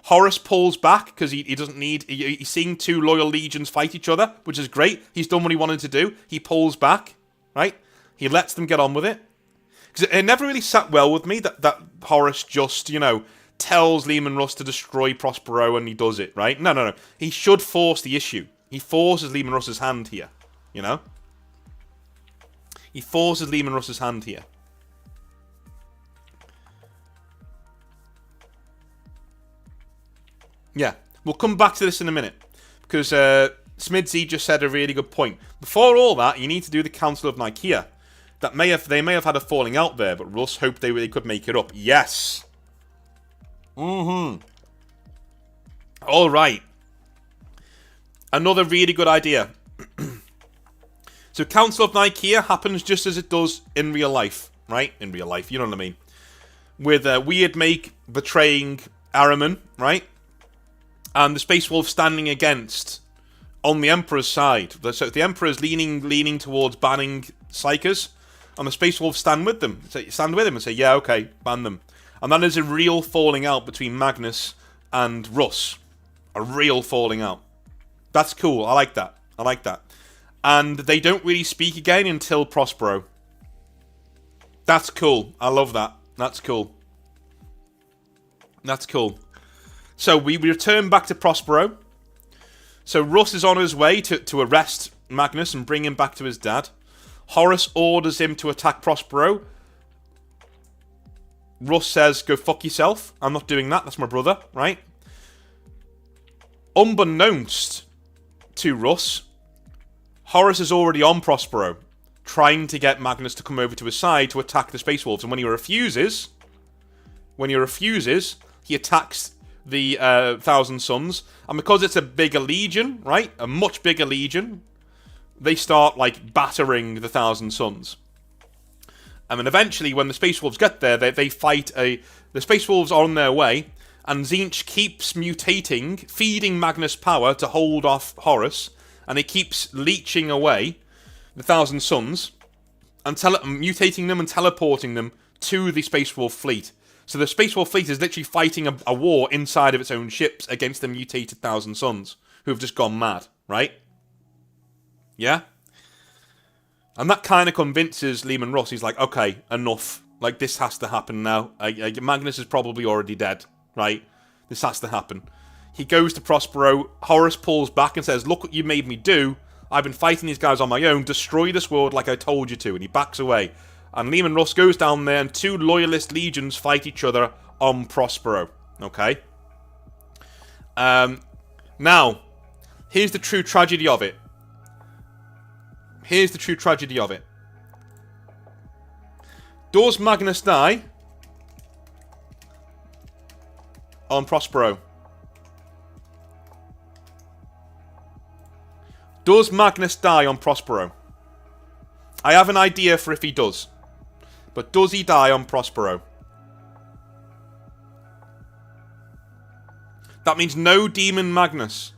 Horus pulls back because he doesn't need... He's seeing two loyal legions fight each other, which is great. He's done what he wanted to do. He pulls back, right? He lets them get on with it. Because it never really sat well with me that Horus just, tells Liam and Russ to destroy Prospero and he does it, right? No. He should force the issue. He forces Liam and Russ's hand here, He forces Liam and Russ's hand here. Yeah, we'll come back to this in a minute, because Smidsy just said a really good point. Before all that, you need to do the Council of Nicaea. They may have had a falling out there, but Russ hoped they really could make it up. Yes. All right. Another really good idea. So Council of Nicaea happens just as it does in real life, right? In real life, you know what I mean. With Weird Make betraying Ahriman, right? And the Space Wolf standing against on the Emperor's side. So the Emperor's leaning towards banning Psychers, and the Space Wolves stand with them. Stand with him and say, yeah, okay, ban them. And that is a real falling out between Magnus and Russ. A real falling out. That's cool. I like that. And they don't really speak again until Prospero. That's cool. I love that. That's cool. So we return back to Prospero. So Russ is on his way to arrest Magnus and bring him back to his dad. Horus orders him to attack Prospero. Russ says, go fuck yourself. I'm not doing that. That's my brother, right? Unbeknownst to Russ, Horus is already on Prospero, trying to get Magnus to come over to his side to attack the Space Wolves. And when he refuses, he attacks the Thousand Suns. And because it's a bigger legion, right? A much bigger legion, they start, battering the Thousand Suns. And then eventually, when the Space Wolves get there, they fight the Space Wolves are on their way, and Tzeentch keeps mutating, feeding Magnus power to hold off Horus, and he keeps leeching away the Thousand Suns, and mutating them and teleporting them to the Space Wolf fleet. So the Space Wolf fleet is literally fighting a war inside of its own ships against the mutated Thousand Suns, who have just gone mad, right? Yeah? And that kind of convinces Liam and Russ. He's like, okay, enough. This has to happen now. Magnus is probably already dead, right? This has to happen. He goes to Prospero. Horus pulls back and says, look what you made me do. I've been fighting these guys on my own. Destroy this world like I told you to. And he backs away. And Liam and Russ goes down there, and two loyalist legions fight each other on Prospero. Okay? Now, here's the true tragedy of it. Does Magnus die on Prospero? Does Magnus die on Prospero? I have an idea for if he does. But does he die on Prospero? That means no Demon Magnus.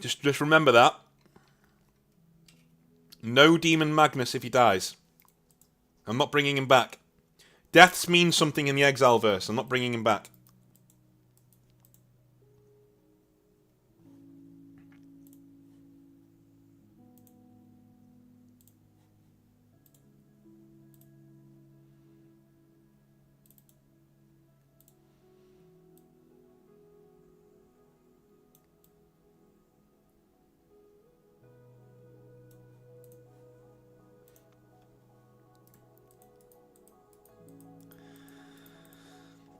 Just remember that. No Demon Magnus if he dies. I'm not bringing him back. Deaths mean something in the Exile verse. I'm not bringing him back.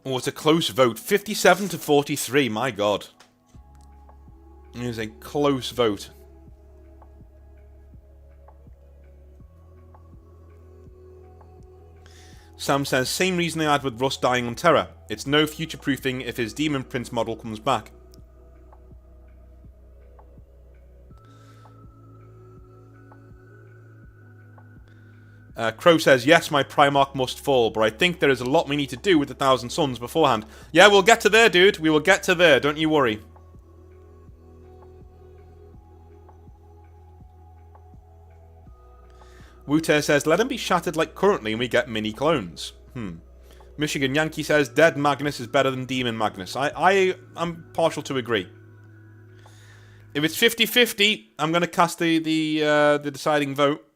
Oh, it's a close vote. 57 to 43, my god. It is a close vote. Sam says, same reason I had with Russ dying on Terra. It's no future-proofing if his Demon Prince model comes back. Crow says, yes, my Primarch must fall, but I think there is a lot we need to do with the Thousand Suns beforehand. Yeah, we'll get to there, dude. We will get to there. Don't you worry. Wooter says, let him be shattered like currently and we get mini clones. Michigan Yankee says, dead Magnus is better than Demon Magnus. I'm partial to agree. If it's 50-50, I'm going to cast the deciding vote.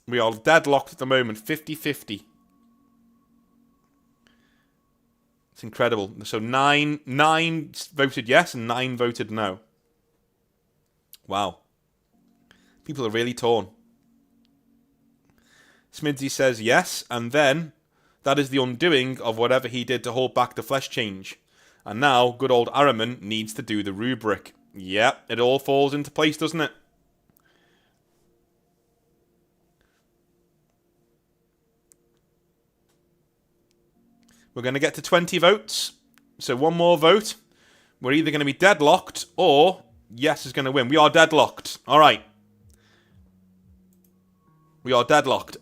We are deadlocked at the moment, 50-50. It's incredible. So 9 voted yes and 9 voted no. Wow. People are really torn. Smidsy says yes, and then that is the undoing of whatever he did to hold back the flesh change. And now, good old Ahriman needs to do the rubric. Yep, it all falls into place, doesn't it? We're going to get to 20 votes. So one more vote. We're either going to be deadlocked or yes is going to win. We are deadlocked. All right. We are deadlocked.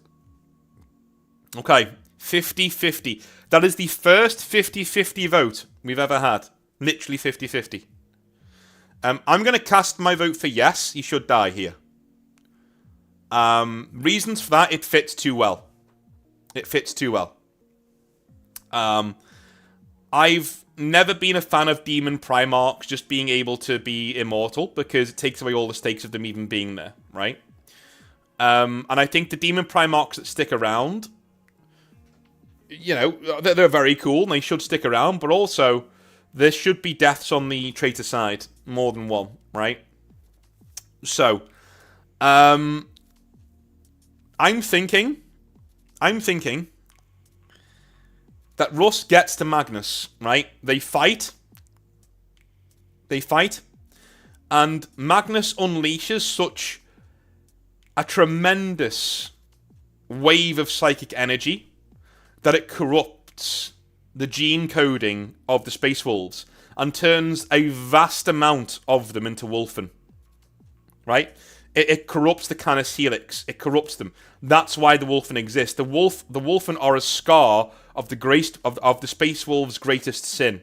Okay. 50-50. That is the first 50-50 vote we've ever had. Literally 50-50. I'm going to cast my vote for yes. He should die here. Reasons for that, it fits too well. It fits too well. I've never been a fan of Demon Primarchs just being able to be immortal because it takes away all the stakes of them even being there, right? And I think the Demon Primarchs that stick around, you know, they're very cool and they should stick around, but also there should be deaths on the traitor side, more than one, right? So, I'm thinking that Russ gets to Magnus, right? They fight, and Magnus unleashes such a tremendous wave of psychic energy that it corrupts the gene coding of the Space Wolves and turns a vast amount of them into Wolfen, right? It corrupts the Canis Helix. It corrupts them. That's why the Wolfen exist. The Wolfen are a scar of the Space Wolves' greatest sin.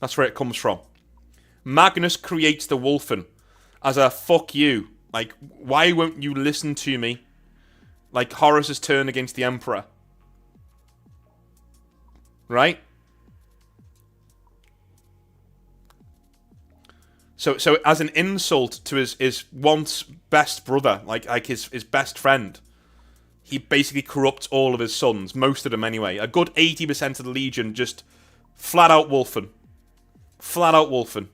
That's where it comes from. Magnus creates the Wolfen as a fuck you. Like, why won't you listen to me? Like Horus's turn against the Emperor. Right? So as an insult to his once best brother, like his best friend, he basically corrupts all of his sons, most of them anyway. A good 80% of the Legion just flat out Wolfen. Flat out Wolfen.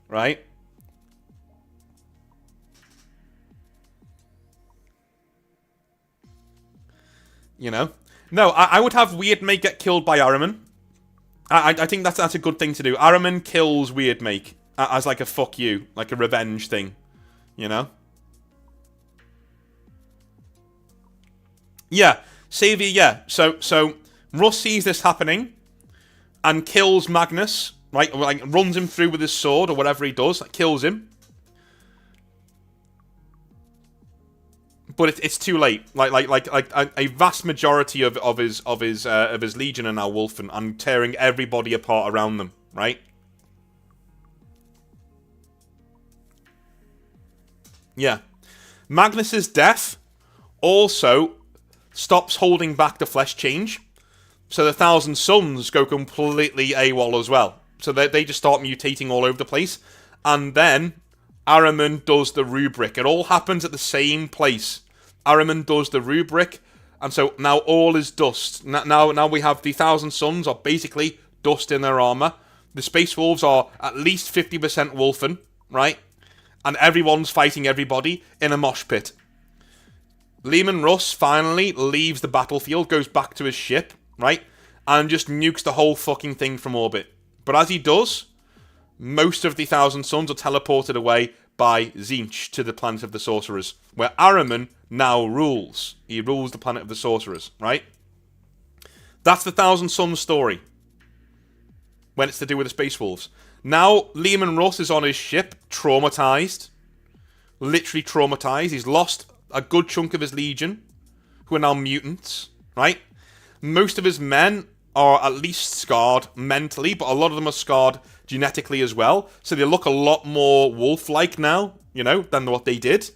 Right? You know? No, I would have Weirdmake get killed by Ahriman. I think that's a good thing to do. Ahriman kills Weirdmake as like a fuck you, like a revenge thing. You know? Yeah, Saviour, yeah. So Russ sees this happening and kills Magnus, right? Or like runs him through with his sword or whatever he does, like, kills him. But it's too late. Like a vast majority of his Legion are now Wolfen and tearing everybody apart around them, right? Yeah. Magnus's death also stops holding back the flesh change. So the Thousand Suns go completely AWOL as well. So they just start mutating all over the place. And then Ahriman does the rubric. It all happens at the same place. Ahriman does the rubric, and so now all is dust. Now we have the Thousand Suns are basically dust in their armor. The Space Wolves are at least 50% Wolfen, right? And everyone's fighting everybody in a mosh pit. Leman Russ finally leaves the battlefield, goes back to his ship, right? And just nukes the whole fucking thing from orbit. But as he does, most of the Thousand Suns are teleported away by Tzeentch to the planet of the sorcerers, where Ahriman now rules. He rules the planet of the sorcerers, right? That's the Thousand Sons story, when it's to do with the Space Wolves. Now, Leman Russ is on his ship, traumatized. Literally traumatized. He's lost a good chunk of his legion, who are now mutants, right? Most of his men are at least scarred mentally, but a lot of them are scarred genetically as well. So they look a lot more wolf-like now, you know, than what they did.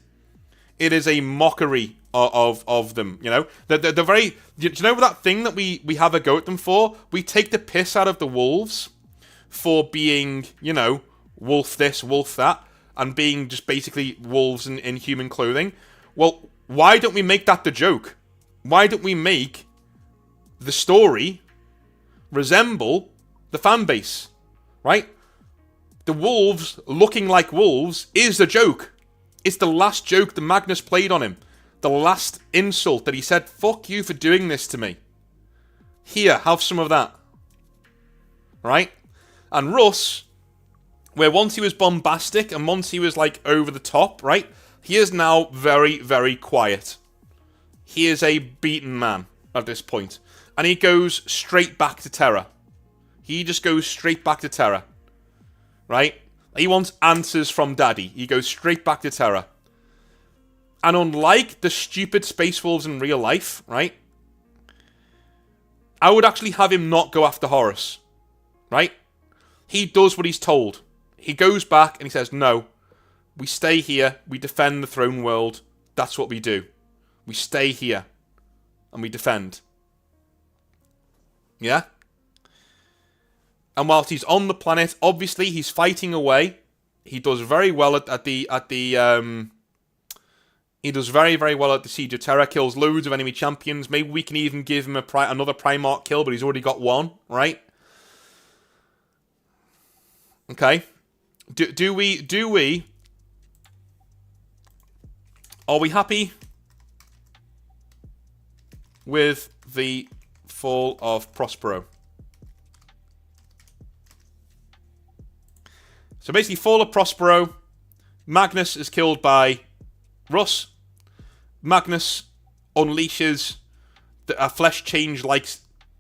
It is a mockery of them, you know. They're very... Do you know that thing that we have a go at them for? We take the piss out of the wolves for being, you know, wolf this, wolf that, and being just basically wolves in human clothing. Well, why don't we make that the joke? Why don't we make the story resemble the fan base, right? The wolves looking like wolves is the joke. It's the last joke that Magnus played on him. The last insult that he said, fuck you for doing this to me. Here, have some of that. Right? And Russ, where once he was bombastic and once he was like over the top, right? He is now very, very quiet. He is a beaten man at this point. And he goes straight back to Terra. He just goes straight back to Terra. Right? He wants answers from Daddy. He goes straight back to Terra. And unlike the stupid Space Wolves in real life, right? I would actually have him not go after Horus. Right? He does what he's told. He goes back and he says, no, we stay here, we defend the throne world. That's what we do. We stay here and we defend. Yeah? And whilst he's on the planet, obviously he's fighting away. He does very well he does very, very well at the Siege of Terra, kills loads of enemy champions. Maybe we can even give him another Primarch kill, but he's already got one, right? Okay. Are we happy with the fall of Prospero? So basically, fall of Prospero. Magnus is killed by Russ. Magnus unleashes a flesh change-like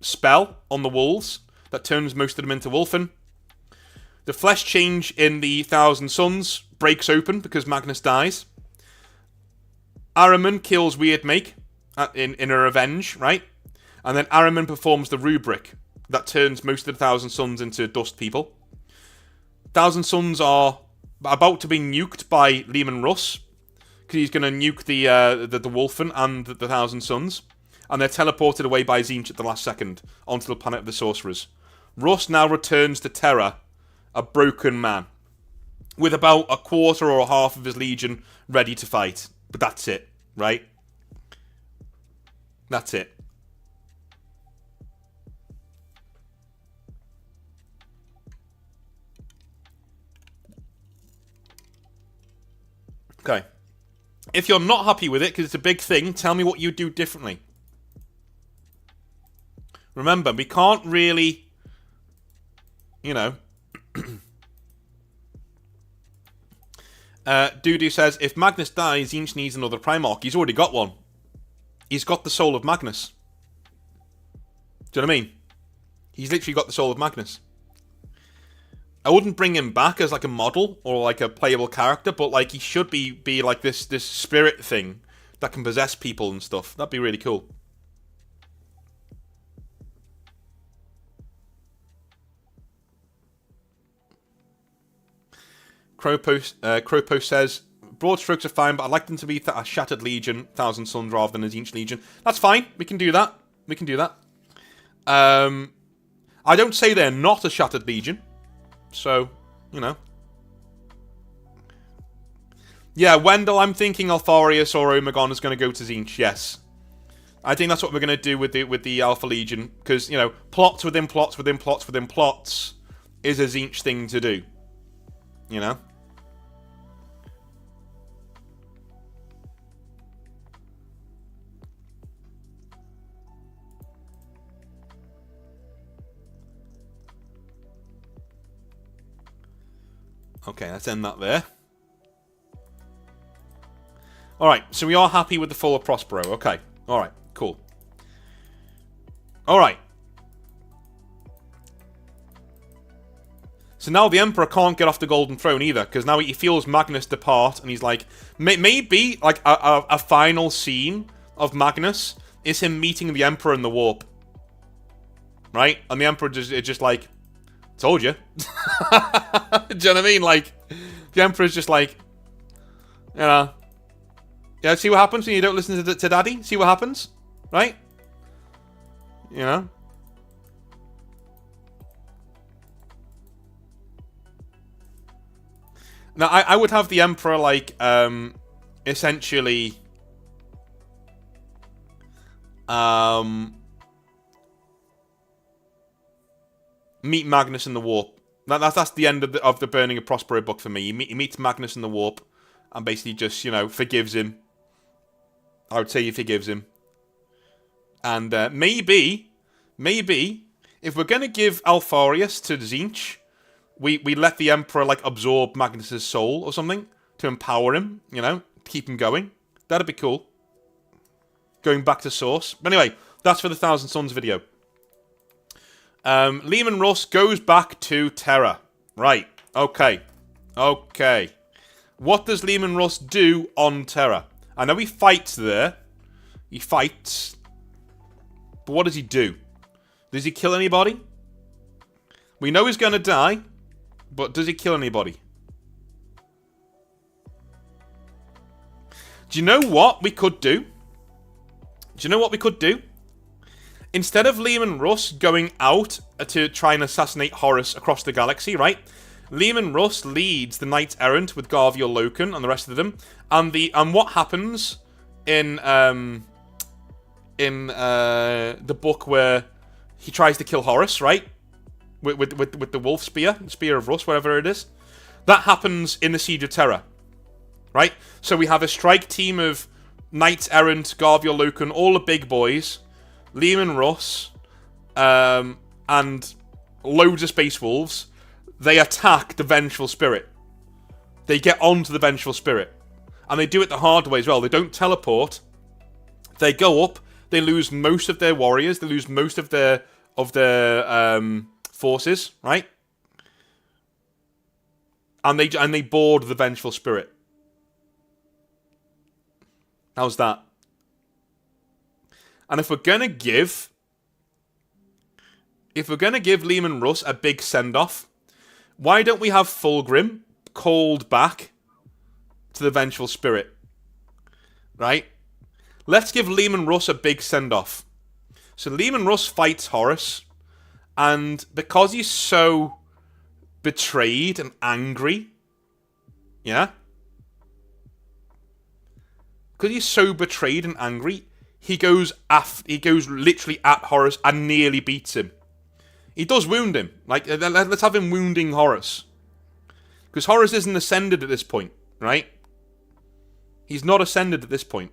spell on the wolves that turns most of them into wolfen. The flesh change in the Thousand Sons breaks open because Magnus dies. Ahriman kills Weirdmake in a revenge, right? And then Ahriman performs the rubric that turns most of the Thousand Sons into dust people. Thousand Sons are about to be nuked by Leman Russ, because he's going to nuke the Wolfen and the Thousand Sons, and they're teleported away by Tzeentch at the last second onto the planet of the sorcerers. Russ now returns to Terra, a broken man, with about a quarter or a half of his legion ready to fight. But that's it, right? That's it. Okay. If you're not happy with it, because it's a big thing, tell me what you do differently. Remember, we can't really, you know... Doodoo says, if Magnus dies, Tzeentch needs another Primarch. He's already got one. He's got the soul of Magnus. Do you know what I mean? He's literally got the soul of Magnus. I wouldn't bring him back as like a model or like a playable character, but like he should be like this spirit thing that can possess people and stuff. That'd be really cool. Crowpost says, broad strokes are fine, but I'd like them to be a Shattered Legion, Thousand Sons, rather than a Tzeentch Legion. That's fine. We can do that. We can do that. I don't say they're not a Shattered Legion. So, you know. Yeah, Wendell, I'm thinking Alfarius or Omegon is going to go to Tzeentch, yes. I think that's what we're going to do with the Alpha Legion. Because, you know, plots within plots within plots within plots is a Tzeentch thing to do. You know? Okay, let's end that there. Alright, so we are happy with the fall of Prospero. Okay. Alright, cool. Alright. So now the Emperor can't get off the Golden Throne either, because now he feels Magnus depart, and he's like... Maybe, like, a final scene of Magnus is him meeting the Emperor in the warp. Right? And the Emperor is just like... Told you. Do you know what I mean? Like, the Emperor's just like... You know... Yeah, see what happens when you don't listen to Daddy? See what happens? Right? You know? Now, I would have the Emperor, like, essentially... meet Magnus in the warp. That's the end of the Burning of Prospero book for me. He meets Magnus in the warp, and basically just, you know, forgives him. I would say he forgives him. And maybe, if we're going to give Alfarius to Tzeentch, we let the Emperor, like, absorb Magnus's soul or something to empower him, you know, keep him going. That'd be cool. Going back to source. But anyway, that's for the Thousand Sons video. Leman Russ goes back to Terra. Right. Okay. Okay. What does Leman Russ do on Terra? I know he fights there. He fights. But what does he do? Does he kill anybody? We know he's going to die. But does he kill anybody? Do you know what we could do? Do you know what we could do? Instead of Leman Russ going out to try and assassinate Horus across the galaxy, right? Leman Russ leads the Knights Errant with Garviel Loken and the rest of them. And what happens in the book where he tries to kill Horus, right? With the wolf spear, the spear of Russ, whatever it is. That happens in the Siege of Terra, right? So we have a strike team of Knights Errant, Garviel Loken, all the big boys, Leman Russ, and loads of Space Wolves. They attack the Vengeful Spirit. They get onto the Vengeful Spirit. And they do it the hard way as well. They don't teleport. They go up. They lose most of their warriors. They lose most of their forces, right? And they board the Vengeful Spirit. How's that? And if we're gonna give Leman Russ a big send-off, why don't we have Fulgrim called back to the Vengeful Spirit? Right? Let's give Leman Russ a big send-off. So Leman Russ fights Horus, and because he's so betrayed and angry, yeah? Because he's so betrayed and angry, he goes literally at Horus and nearly beats him. He does wound him. Like, let's have him wounding Horus. Because Horus isn't ascended at this point, right? He's not ascended at this point.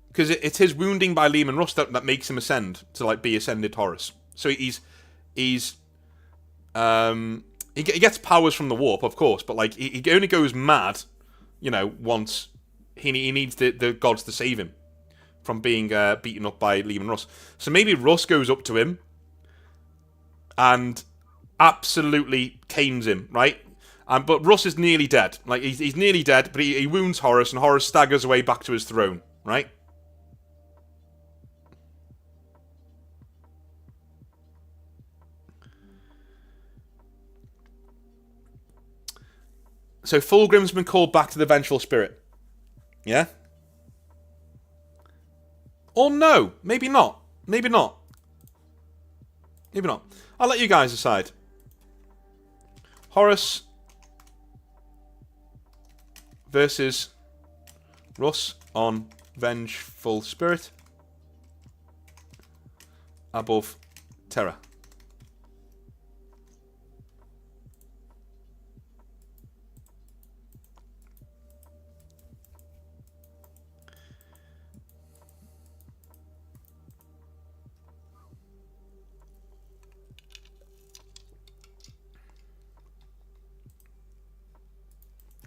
Because it's his wounding by Leman Russ that makes him ascend to, like, be ascended Horus. So he gets powers from the warp, of course, but, like, he only goes mad, you know, once he needs the gods to save him from being beaten up by Leman Russ. So maybe Russ goes up to him and absolutely canes him, right? But Russ is nearly dead. Like, he's nearly dead, but he wounds Horus, and Horus staggers away back to his throne, right? So Fulgrim's been called back to the Vengeful Spirit. Yeah? Or no, maybe not. Maybe not. Maybe not. I'll let you guys decide. Horus versus Russ on Vengeful Spirit above Terra.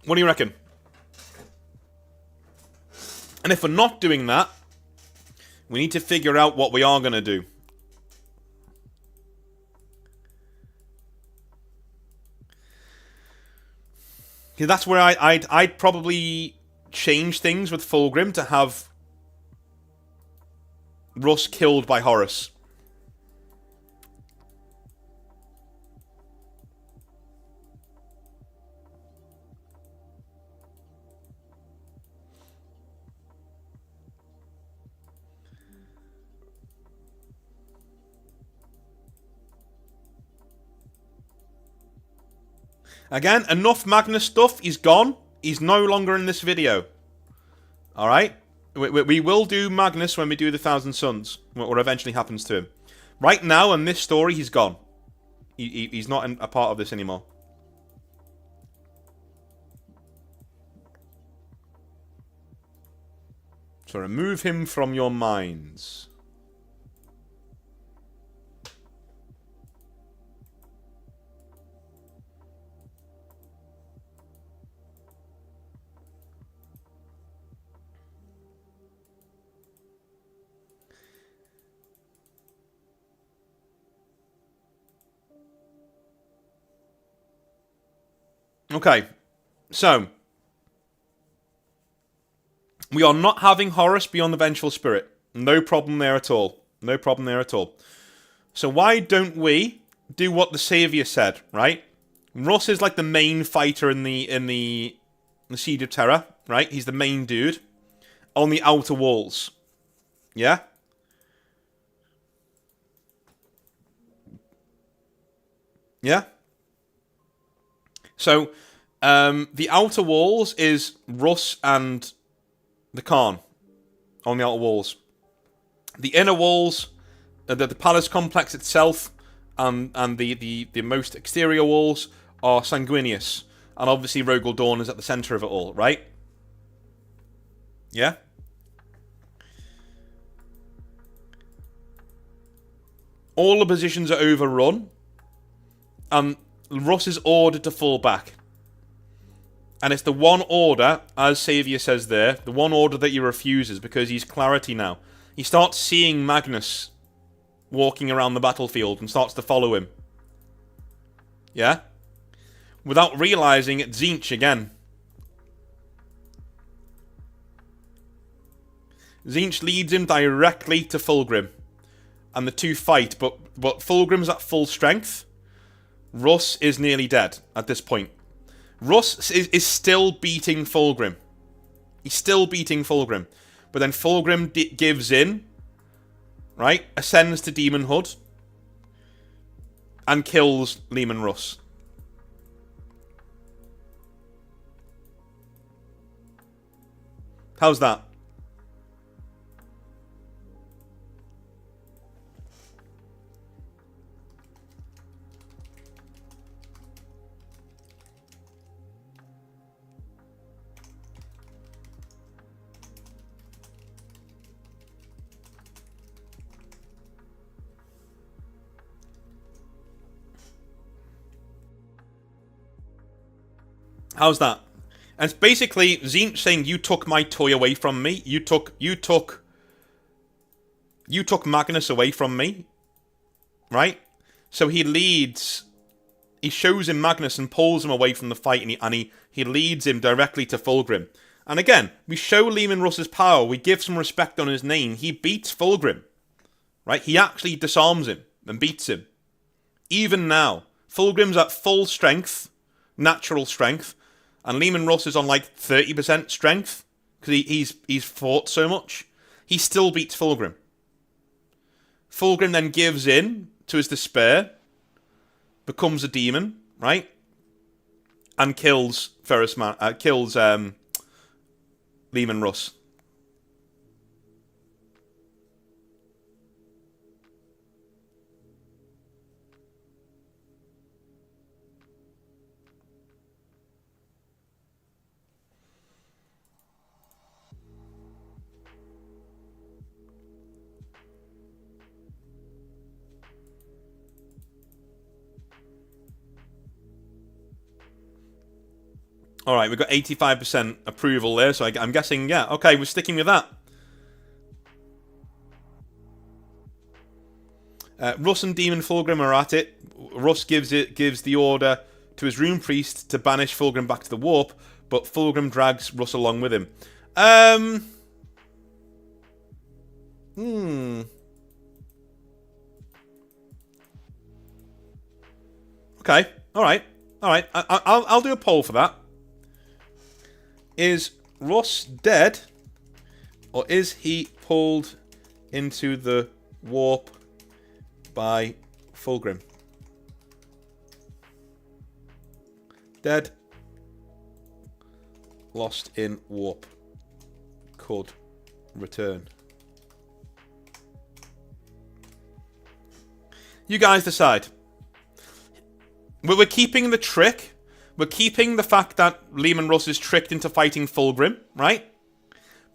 What do you reckon? And if we're not doing that, we need to figure out what we are going to do. Because that's where I'd probably change things with Fulgrim to have Russ killed by Horus. Again, enough Magnus stuff. He's gone. He's no longer in this video. Alright? We will do Magnus when we do the Thousand Suns. What eventually happens to him. Right now, in this story, he's gone. He's not a part of this anymore. So remove him from your minds. Okay, so we are not having Horus be on the Vengeful Spirit. No problem there at all. No problem there at all. So why don't we do what the Savior said, right? Russ is like the main fighter in the Siege of Terra, right? He's the main dude on the outer walls. Yeah? Yeah? So, the outer walls is Russ and the Khan on the outer walls. The inner walls, the palace complex itself, and the most exterior walls are Sanguinius. And obviously Rogel Dawn is at the centre of it all, right? Yeah? All the positions are overrun, and Russ is ordered to fall back. And it's the one order, as Saviour says there, the one order that he refuses because he's clarity now. He starts seeing Magnus walking around the battlefield and starts to follow him. Yeah? Without realising it's Tzeentch again. Tzeentch leads him directly to Fulgrim. And the two fight, but Fulgrim's at full strength. Russ is nearly dead at this point. Russ is still beating Fulgrim. He's still beating Fulgrim. But then Fulgrim gives in, right? Ascends to demonhood. And kills Leman Russ. How's that? How's that? And it's basically Tzeentch saying, you took my toy away from me. You took Magnus away from me. Right? So he leads, he shows him Magnus and pulls him away from the fight, and he leads him directly to Fulgrim. And again, we show Leman Russ's power, we give some respect on his name, he beats Fulgrim. Right? He actually disarms him and beats him. Even now, Fulgrim's at full strength, natural strength, and Leman Russ is on like 30% strength, because he's fought so much. He still beats Fulgrim. Fulgrim then gives in to his despair, becomes a demon, right? And kills Leman Russ. All right, we've got 85% approval there, so I'm guessing, yeah, okay, we're sticking with that. Russ and Demon Fulgrim are at it. Russ gives the order to his rune priest to banish Fulgrim back to the warp, but Fulgrim drags Russ along with him. Okay. All right. I'll do a poll for that. Is Russ dead, or is he pulled into the warp by Fulgrim? Dead. Lost in warp. Could return. You guys decide. We're keeping the trick. We're keeping the fact that Leman Russ is tricked into fighting Fulgrim, right?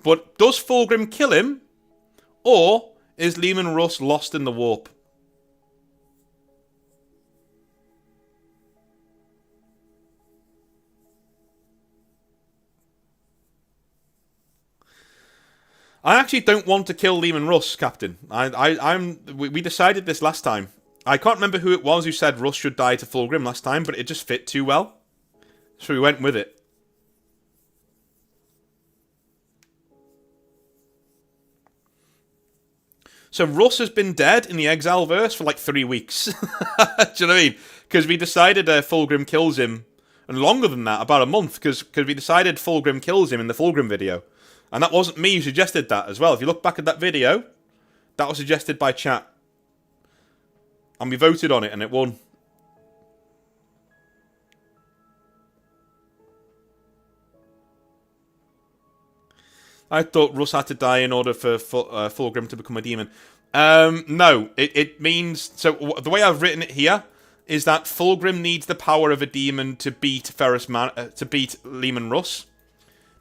But does Fulgrim kill him? Or is Leman Russ lost in the warp? I actually don't want to kill Leman Russ, Captain. We decided this last time. I can't remember who it was who said Russ should die to Fulgrim last time, but it just fit too well. So we went with it. So Russ has been dead in the Exile verse for like 3 weeks. Do you know what I mean? Because we decided Fulgrim kills him, and longer than that, about a month, because we decided Fulgrim kills him in the Fulgrim video. And that wasn't me who suggested that as well. If you look back at that video, that was suggested by chat. And we voted on it, and it won. I thought Russ had to die in order for Fulgrim to become a demon. No, it means... So the way I've written it here is that Fulgrim needs the power of a demon to beat to beat Leman Russ.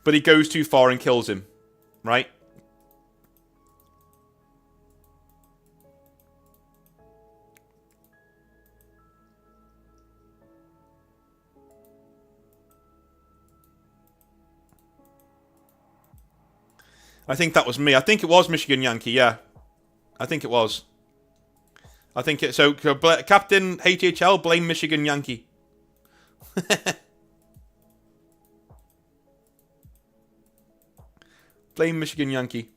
But he goes too far and kills him. Right? I think that was me. I think it was Michigan Yankee, yeah. I think it was. I think it... So, Captain HHL, blame Michigan Yankee. Blame Michigan Yankee.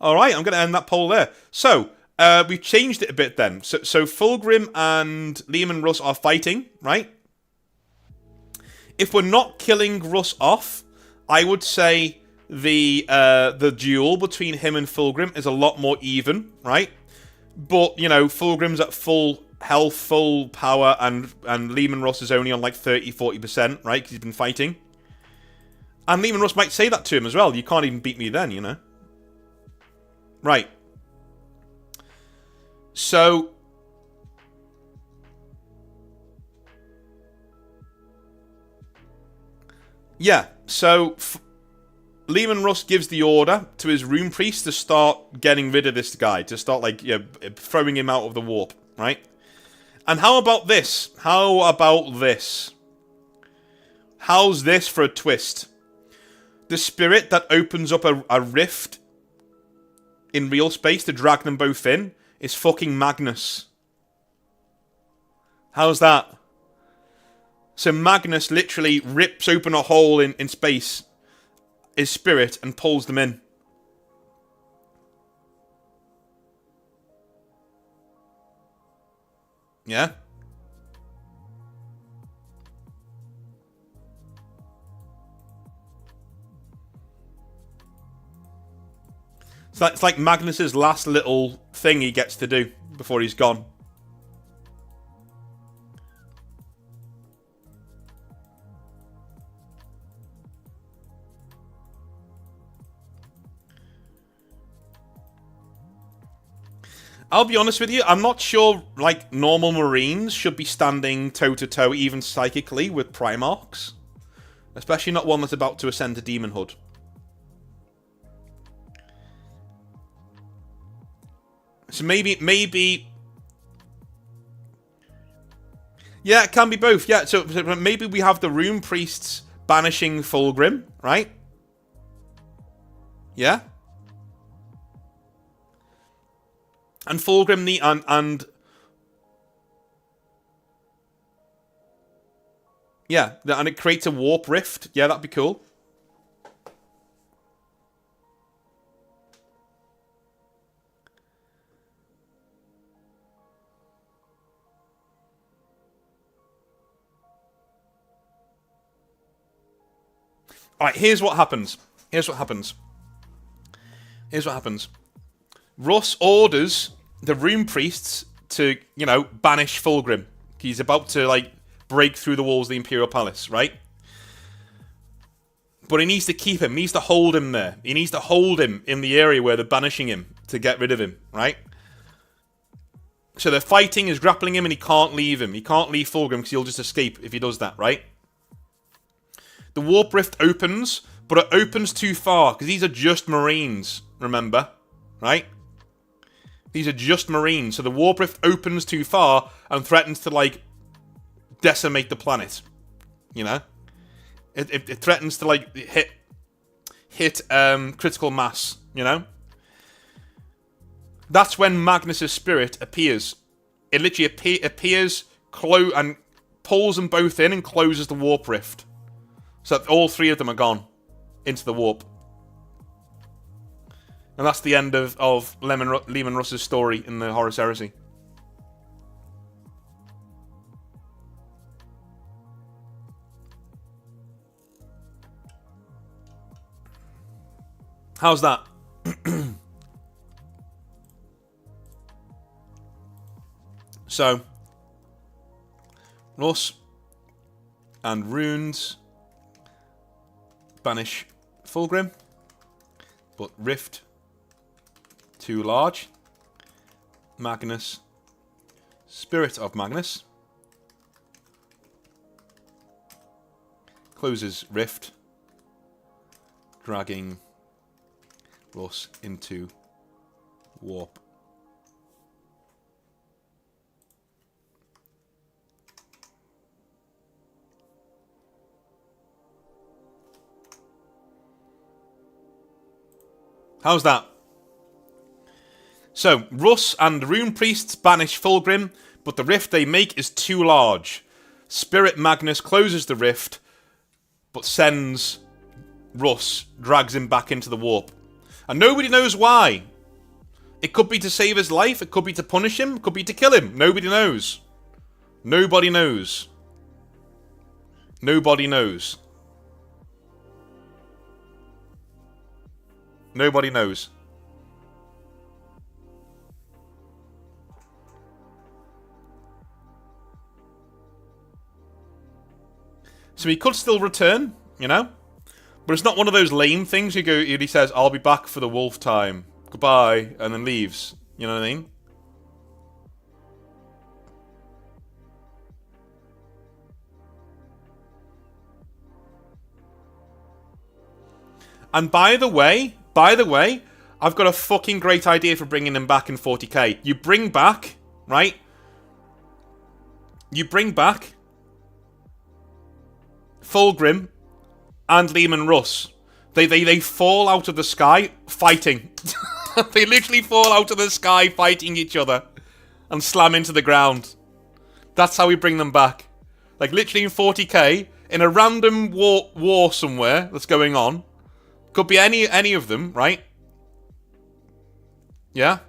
Alright, I'm going to end that poll there. So, we've changed it a bit then. So Fulgrim and Leman Russ are fighting, right? If we're not killing Russ off, I would say the duel between him and Fulgrim is a lot more even, right? But, you know, Fulgrim's at full health, full power, and Leman Russ is only on like 30-40%, right? Because he's been fighting. And Leman Russ might say that to him as well. You can't even beat me then, you know? Right. So... yeah, so... Leman Russ gives the order to his rune priest to start getting rid of this guy. To start, like, you know, throwing him out of the warp, right? And how about this? How about this? How's this for a twist? The spirit that opens up a rift in real space to drag them both in is fucking Magnus. How's that? So Magnus literally rips open a hole in space, his spirit, and pulls them in. Yeah? So it's like Magnus's last little thing he gets to do before he's gone. I'll be honest with you, I'm not sure, like, normal Marines should be standing toe-to-toe, even psychically, with Primarchs. Especially not one that's about to ascend to Demonhood. So maybe... Yeah, it can be both. Yeah, so maybe we have the Rune Priests banishing Fulgrim, right? Yeah? And Fulgrim and yeah, and it creates a warp rift. Yeah, that'd be cool. Alright, here's what happens. Russ orders the Rune Priests to, banish Fulgrim. He's about to, break through the walls of the Imperial Palace, right? But he needs to keep him. He needs to hold him there. He needs to hold him in the area where they're banishing him to get rid of him, right? So they're fighting, he's grappling him, and he can't leave him. He can't leave Fulgrim because he'll just escape if he does that, right? The warp rift opens, but it opens too far because these are just Marines, remember? Right? These are just Marines, so the warp rift opens too far and threatens to, decimate the planet. You know? It threatens to, hit critical mass, you know? That's when Magnus's spirit appears. It literally appears and pulls them both in and closes the warp rift. So that all three of them are gone into the warp. And that's the end of Leman Russ's story in the Horus Heresy. How's that? So, Russ and Runes banish Fulgrim, but rift too large. Magnus, spirit of Magnus, closes rift, dragging Russ into warp. How's that? So, Russ and the Rune Priests banish Fulgrim, but the rift they make is too large. Spirit Magnus closes the rift, but sends Russ, drags him back into the warp. And nobody knows why. It could be to save his life, it could be to punish him, it could be to kill him. Nobody knows. Nobody knows. Nobody knows. Nobody knows. So he could still return, you know? But it's not one of those lame things he says, I'll be back for the wolf time. Goodbye, and then leaves. You know what I mean? And by the way, I've got a fucking great idea for bringing him back in 40k. You bring back, right? You bring back Fulgrim and Leman Russ. They fall out of the sky fighting. They literally fall out of the sky fighting each other and slam into the ground. That's how we bring them back. Literally in 40k, in a random war somewhere that's going on. Could be any of them, right? Yeah?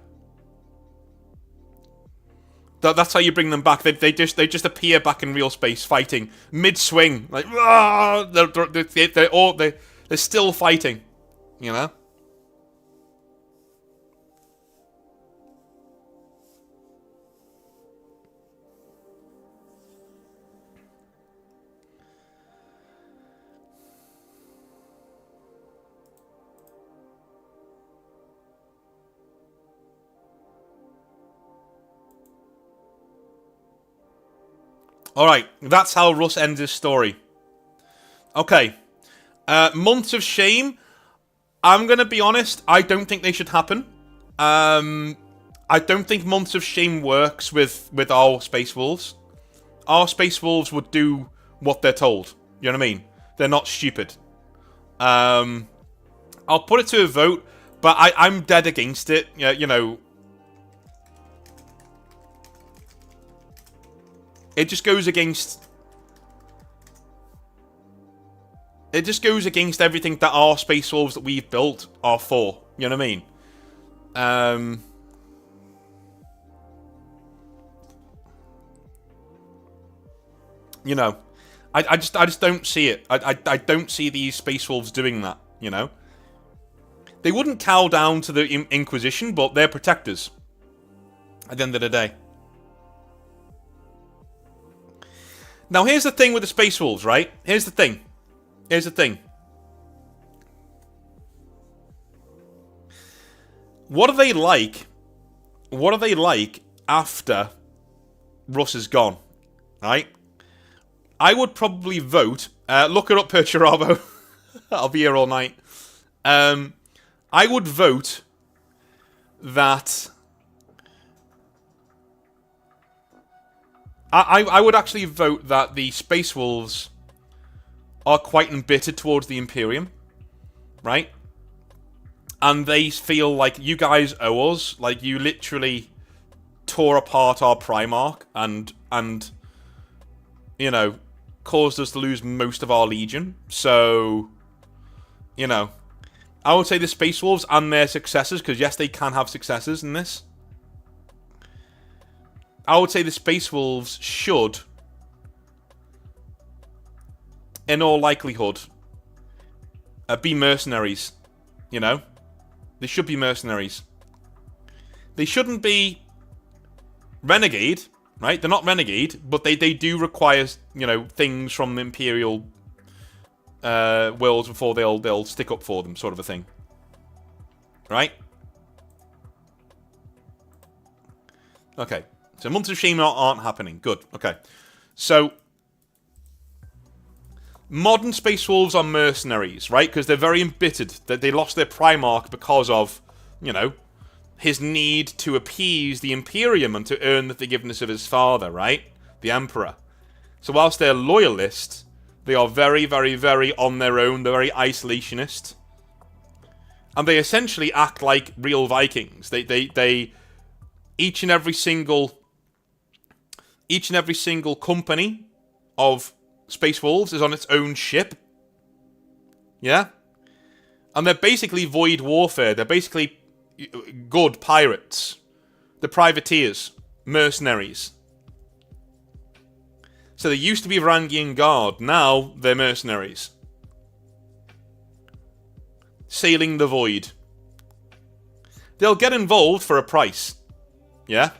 That's how you bring them back. They just appear back in real space fighting. Mid-swing. They're still fighting. You know? Alright, that's how Russ ends his story. Okay. Months of Shame. I'm going to be honest, I don't think they should happen. I don't think Months of Shame works with our Space Wolves. our Space Wolves would do what they're told. You know what I mean? They're not stupid. I'll put it to a vote, but I'm dead against it. Yeah, you know, it just goes against. It just goes against everything that our Space Wolves that we've built are for. You know what I mean? You know, I just don't see it. I don't see these Space Wolves doing that. You know, they wouldn't cow down to the Inquisition, but they're protectors. At the end of the day. Now, here's the thing with the Space Wolves, right? Here's the thing. What are they like? What are they like after Russ is gone? Right? I would probably vote. Look it up, Percherabo. I'll be here all night. I would vote that. I would actually vote that the Space Wolves are quite embittered towards the Imperium, right? And they feel like you guys owe us. Like, you literally tore apart our Primarch and you know, caused us to lose most of our Legion. So, you know, I would say the Space Wolves and their successors, because yes, they can have successors in this. I would say the Space Wolves should, in all likelihood, be mercenaries. You know? They should be mercenaries. They shouldn't be renegade, right? They're not renegade, but they do require, you know, things from the Imperial worlds before they'll stick up for them, sort of a thing. Right? Okay. So Months of Shame aren't happening. Good. Okay. So modern Space Wolves are mercenaries, right? Because they're very embittered that they lost their Primarch because of, you know, his need to appease the Imperium and to earn the forgiveness of his father, right? The Emperor. So whilst they're loyalists, they are very, very, very on their own. They're very isolationist. And they essentially act like real Vikings. They each and every single company of Space Wolves is on its own ship. Yeah? And they're basically void warfare. They're basically good pirates. They're privateers. Mercenaries. So they used to be Varangian Guard. Now they're mercenaries. Sailing the void. They'll get involved for a price. Yeah?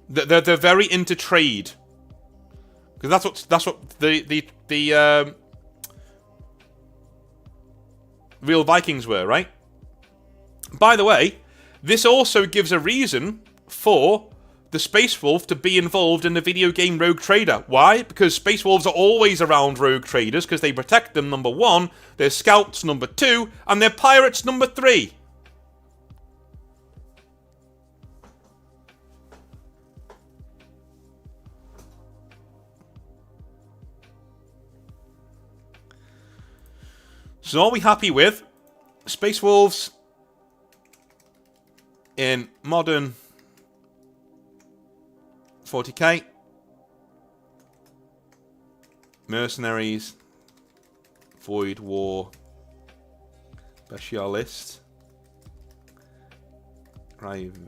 They're very into trade. Because that's what the real Vikings were, right? By the way, this also gives a reason for the Space Wolf to be involved in the video game Rogue Trader. Why? Because Space Wolves are always around Rogue Traders because they protect them, number 1, they're scouts, number 2, and they're pirates, number 3. So are we happy with Space Wolves in modern 40k? Mercenaries, Void War, Specialist, Privateers.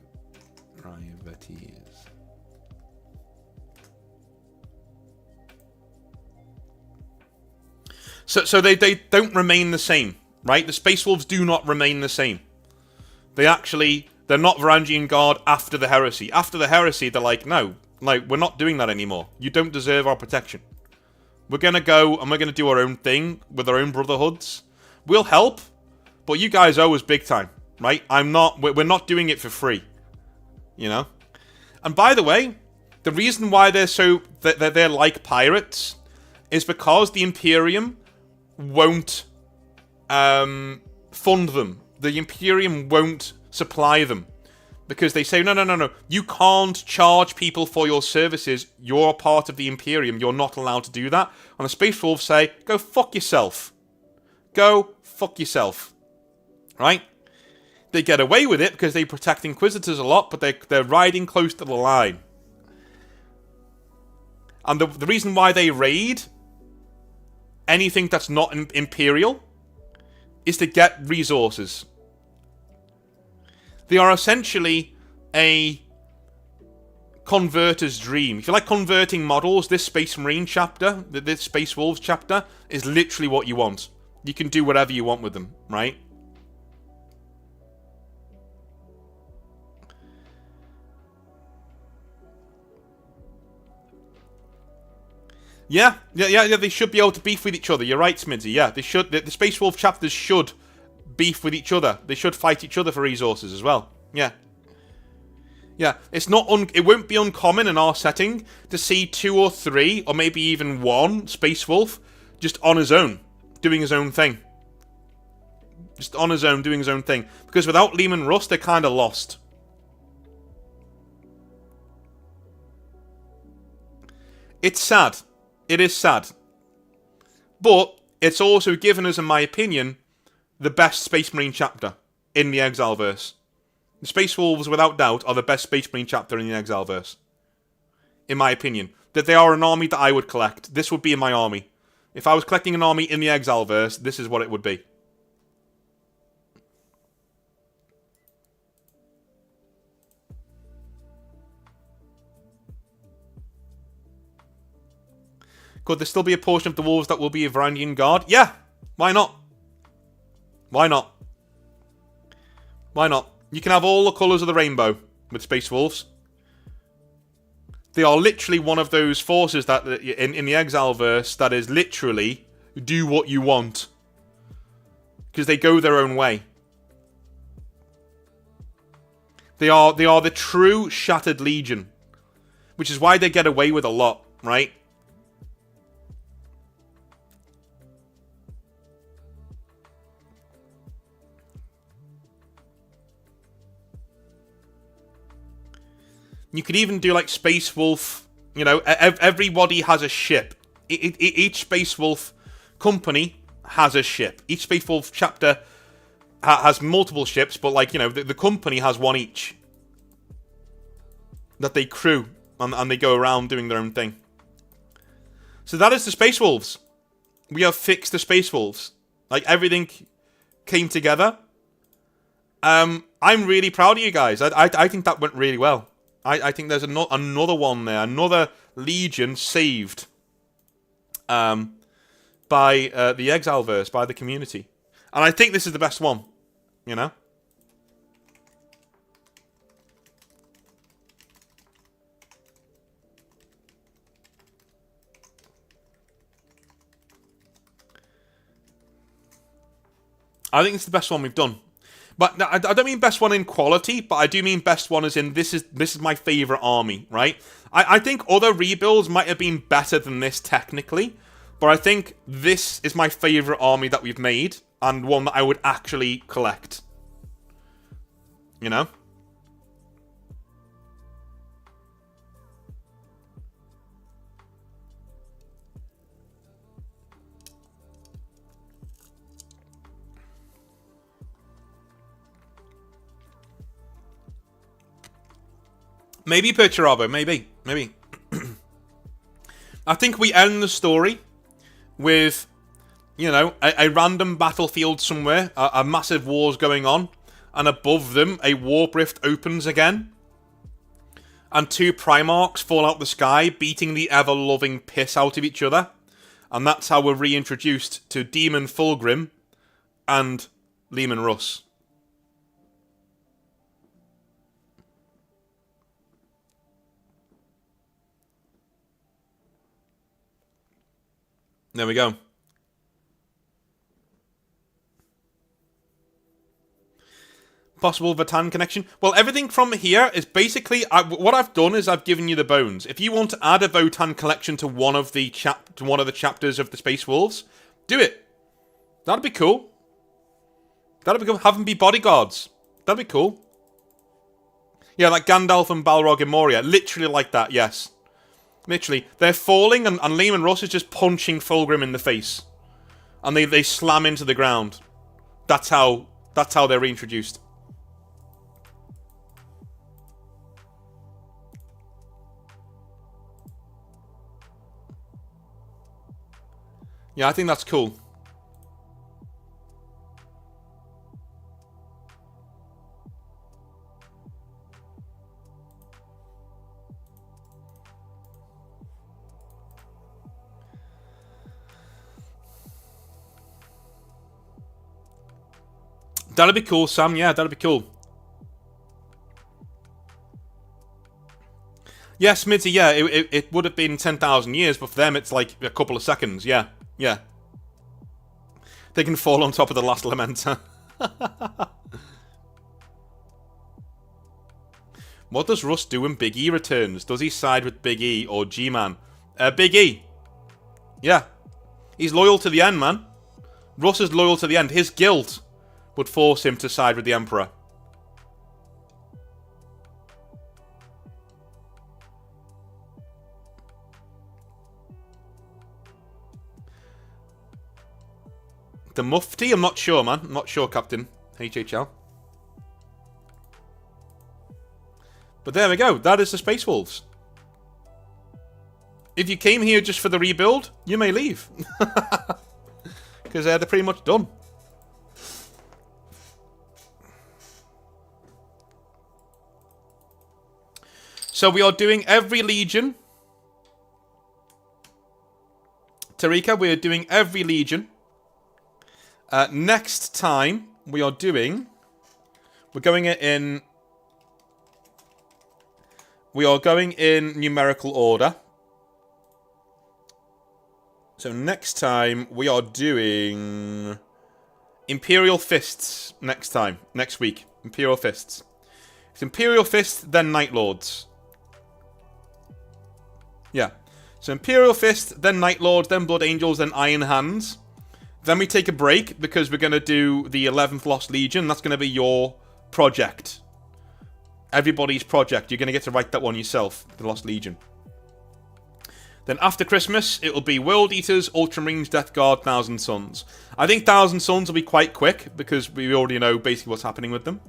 So they don't remain the same, right? The Space Wolves do not remain the same. They're not Varangian Guard after the Heresy. After the Heresy, they're like, no, like, we're not doing that anymore. You don't deserve our protection. We're going to go and we're going to do our own thing with our own brotherhoods. We'll help, but you guys owe us big time, right? We're not doing it for free, you know? And by the way, the reason why they're like pirates is because the Imperium won't fund them. The Imperium won't supply them Because they say, no. You can't charge people for your services. You're a part of the Imperium. You're not allowed to do that. And the Space Wolves say, go fuck yourself. Go fuck yourself. Right? They get away with it because they protect Inquisitors a lot, but they're riding close to the line. And the reason why they raid anything that's not Imperial is to get resources. They are essentially a converter's dream. If you like converting models, this Space Marine chapter, this Space Wolves chapter, is literally what you want. You can do whatever you want with them, right? Yeah, they should be able to beef with each other. You're right, Smidsy. Yeah, they should. The Space Wolf chapters should beef with each other. They should fight each other for resources as well. Yeah. Yeah, it's not it won't be uncommon in our setting to see 2 or 3, or maybe even 1 Space Wolf just on his own, doing his own thing. Just on his own, doing his own thing. Because without Liam and Russ, they're kind of lost. It's sad. It is sad. But it's also given us, in my opinion, the best Space Marine chapter in the Exileverse. The Space Wolves, without doubt, are the best Space Marine chapter in the Exileverse. In my opinion. That they are an army that I would collect. This would be in my army. If I was collecting an army in the Exileverse, this is what it would be. Could there still be a portion of the Wolves that will be a Varangian Guard? Yeah! Why not? Why not? Why not? You can have all the colours of the rainbow with Space Wolves. They are literally one of those forces that in the Exileverse that is literally do what you want. Because they go their own way. They are the true Shattered Legion. Which is why they get away with a lot, right? You could even do like Space Wolf, you know, everybody has a ship. Each Space Wolf company has a ship. Each Space Wolf chapter has multiple ships, but like, you know, the company has one each. That they crew, and they go around doing their own thing. So that is the Space Wolves. We have fixed the Space Wolves. Like, everything came together. I'm really proud of you guys. I think that went really well. I think there's another one there. Another Legion saved by the Exileverse, by the community. And I think this is the best one. You know? I think it's the best one we've done. But I don't mean best one in quality, but I do mean best one as in this is my favourite army, right? I think other rebuilds might have been better than this technically, but I think this is my favourite army that we've made, and one that I would actually collect. You know? Maybe Perturabo, maybe. I think we end the story with, you know, a random battlefield somewhere, a massive war's going on, and above them, a warp rift opens again, and 2 Primarchs fall out the sky, beating the ever-loving piss out of each other, and that's how we're reintroduced to Demon Fulgrim and Leman Russ. There we go. Possible Vatan connection. Well, everything from here is basically... what I've done is I've given you the bones. If you want to add a Votan collection to one of the chapters of the Space Wolves, do it. That'd be cool. That'd be cool. Have them be bodyguards. That'd be cool. Yeah, like Gandalf and Balrog in Moria. Literally like that, yes. Literally. They're falling and Liam and Russ is just punching Fulgrim in the face. And they slam into the ground. That's how they're reintroduced. Yeah, I think that's cool. That'd be cool, Sam. Yeah, that'd be cool. Yeah, Smitty, yeah, it would have been 10,000 years, but for them it's like a couple of seconds. Yeah, yeah. They can fall on top of the last Lamenter. What does Russ do when Big E returns? Does he side with Big E or G-Man? Big E. Yeah. He's loyal to the end, man. Russ is loyal to the end. His guilt would force him to side with the Emperor. The Mufti? I'm not sure, man. I'm not sure, Captain HHL. But there we go. That is the Space Wolves. If you came here just for the rebuild, you may leave. Because they're pretty much done. So we are doing every Legion. Tarika, we are doing every Legion. Next time, we are doing... We're going in... We are going in numerical order. So next time, we are doing... Imperial Fists next time. Next week. Imperial Fists. It's Imperial Fists, then Night Lords. Yeah. So Imperial Fist, then Night Lords, then Blood Angels, then Iron Hands. Then we take a break because we're going to do the 11th Lost Legion. That's going to be your project. Everybody's project. You're going to get to write that one yourself, the Lost Legion. Then after Christmas, it will be World Eaters, Ultramarines, Death Guard, Thousand Suns. I think Thousand Suns will be quite quick because we already know basically what's happening with them.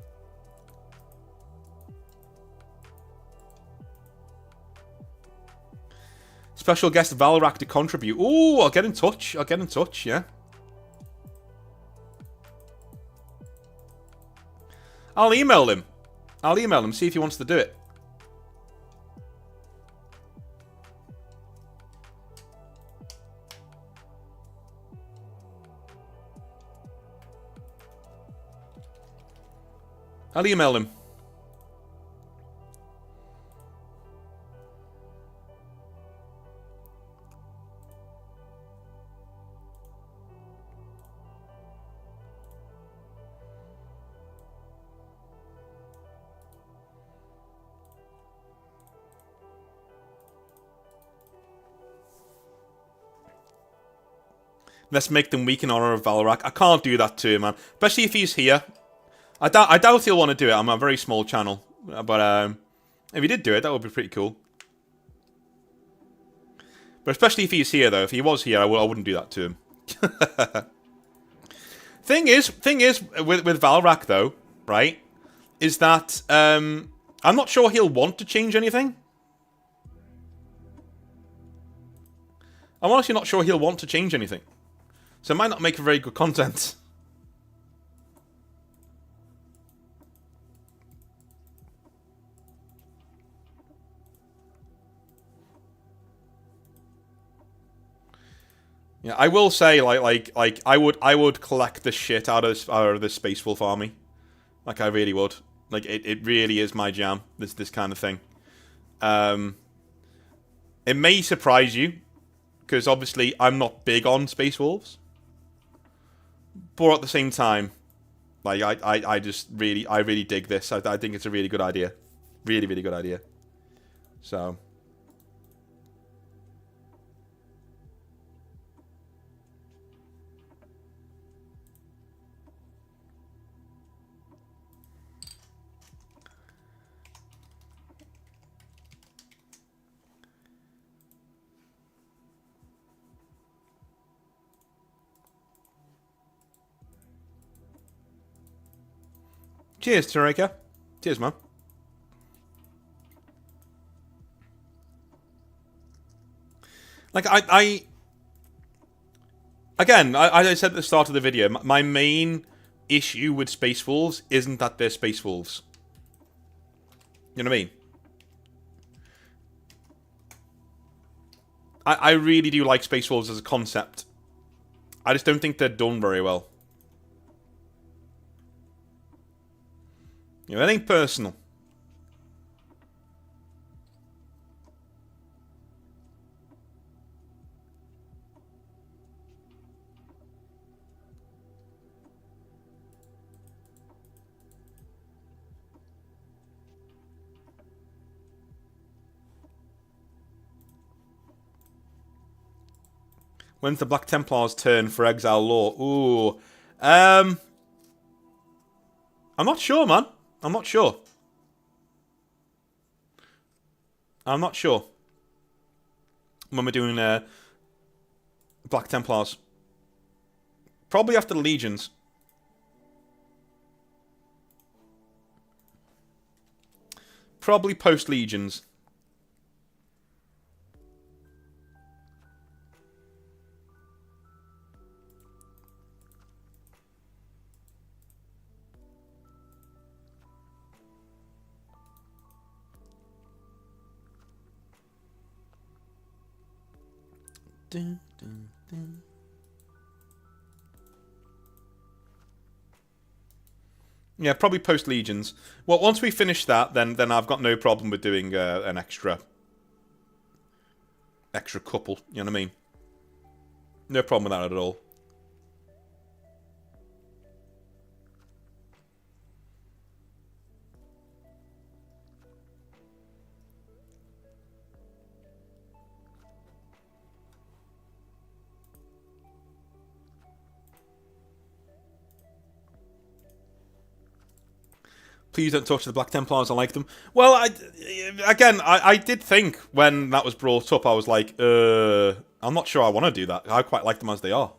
Special guest Valrak to contribute. Ooh, I'll get in touch. I'll get in touch, yeah. I'll email him. I'll email him, see if he wants to do it. I'll email him. Let's make them weak in honor of Valrak. I can't do that to him, man. Especially if he's here. I doubt he'll want to do it. I'm a very small channel. But if he did do it, that would be pretty cool. But especially if he's here, though. If he was here, I wouldn't do that to him. Thing is, with Valrak, though, right, is that I'm not sure he'll want to change anything. I'm honestly not sure he'll want to change anything. So it might not make very good content. Yeah, I will say, like I would collect the shit out of this Space Wolf army. Like, I really would. Like, it really is my jam, this kind of thing. It may surprise you, because obviously I'm not big on Space Wolves. But at the same time, like, I really dig this. I think it's a really good idea. Really, really good idea. So... Cheers, Tareka. Cheers, man. Like, again, I said at the start of the video, my main issue with Space Wolves isn't that they're Space Wolves. You know what I mean? I really do like Space Wolves as a concept. I just don't think they're done very well. You know, it ain't personal. When's the Black Templars' turn for Exile Law? Ooh. I'm not sure, man. I'm not sure. I'm not sure. When we're doing Black Templars. Probably after the Legions. Probably post-Legions. Dun, dun, dun. Yeah, probably post Legions. Well, once we finish that, then I've got no problem with doing an extra couple. You know what I mean? No problem with that at all. Please don't talk to the Black Templars. I like them. Well, I did think when that was brought up, I was like, I'm not sure I want to do that. I quite like them as they are.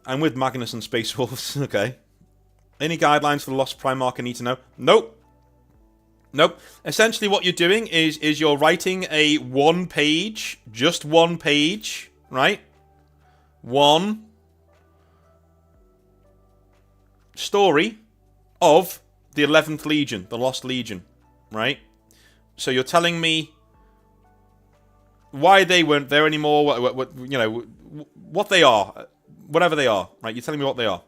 I'm with Magnus and Space Wolves. Okay. Any guidelines for the Lost Primarch I need to know? Nope. Nope. Essentially what you're doing is you're writing a just one page, right? One story of the 11th Legion, the Lost Legion, right? So you're telling me why they weren't there anymore, what they are, whatever they are, right? You're telling me what they are.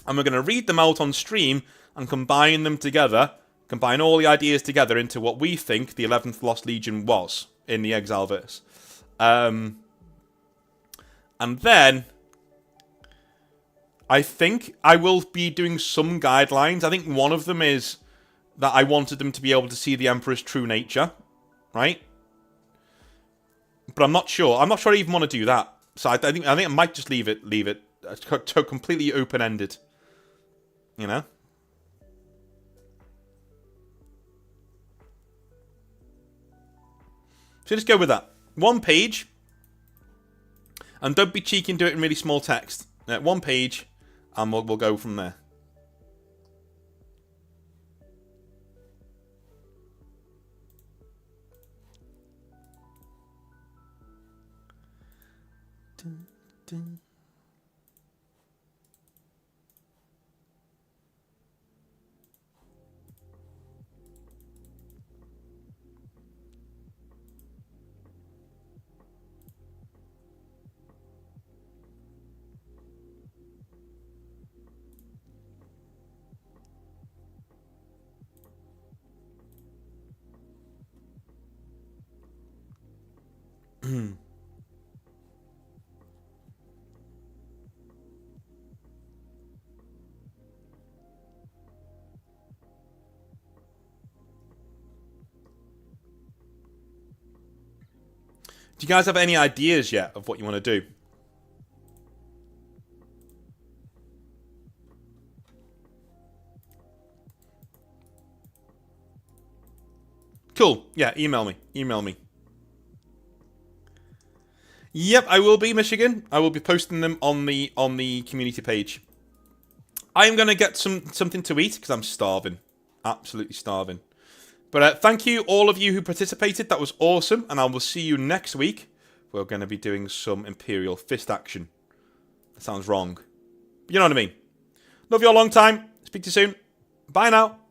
And we're going to read them out on stream and combine them together, combine all the ideas together into what we think the 11th Lost Legion was in the Exileverse. And then I think I will be doing some guidelines. I think one of them is that I wanted them to be able to see the Emperor's true nature, right? But I'm not sure. I'm not sure I even want to do that. So I think I might just leave it completely open-ended. You know? So just go with that. One page. And don't be cheeky and do it in really small text. One page. And we'll go from there. Dun, dun. Do you guys have any ideas yet of what you want to do? Cool. Yeah, email me. Email me. Yep, I will be, Michigan. I will be posting them on the community page. I am going to get something to eat because I'm starving. Absolutely starving. But thank you, all of you who participated. That was awesome. And I will see you next week. We're going to be doing some Imperial Fist action. That sounds wrong. But you know what I mean. Love you a long time. Speak to you soon. Bye now.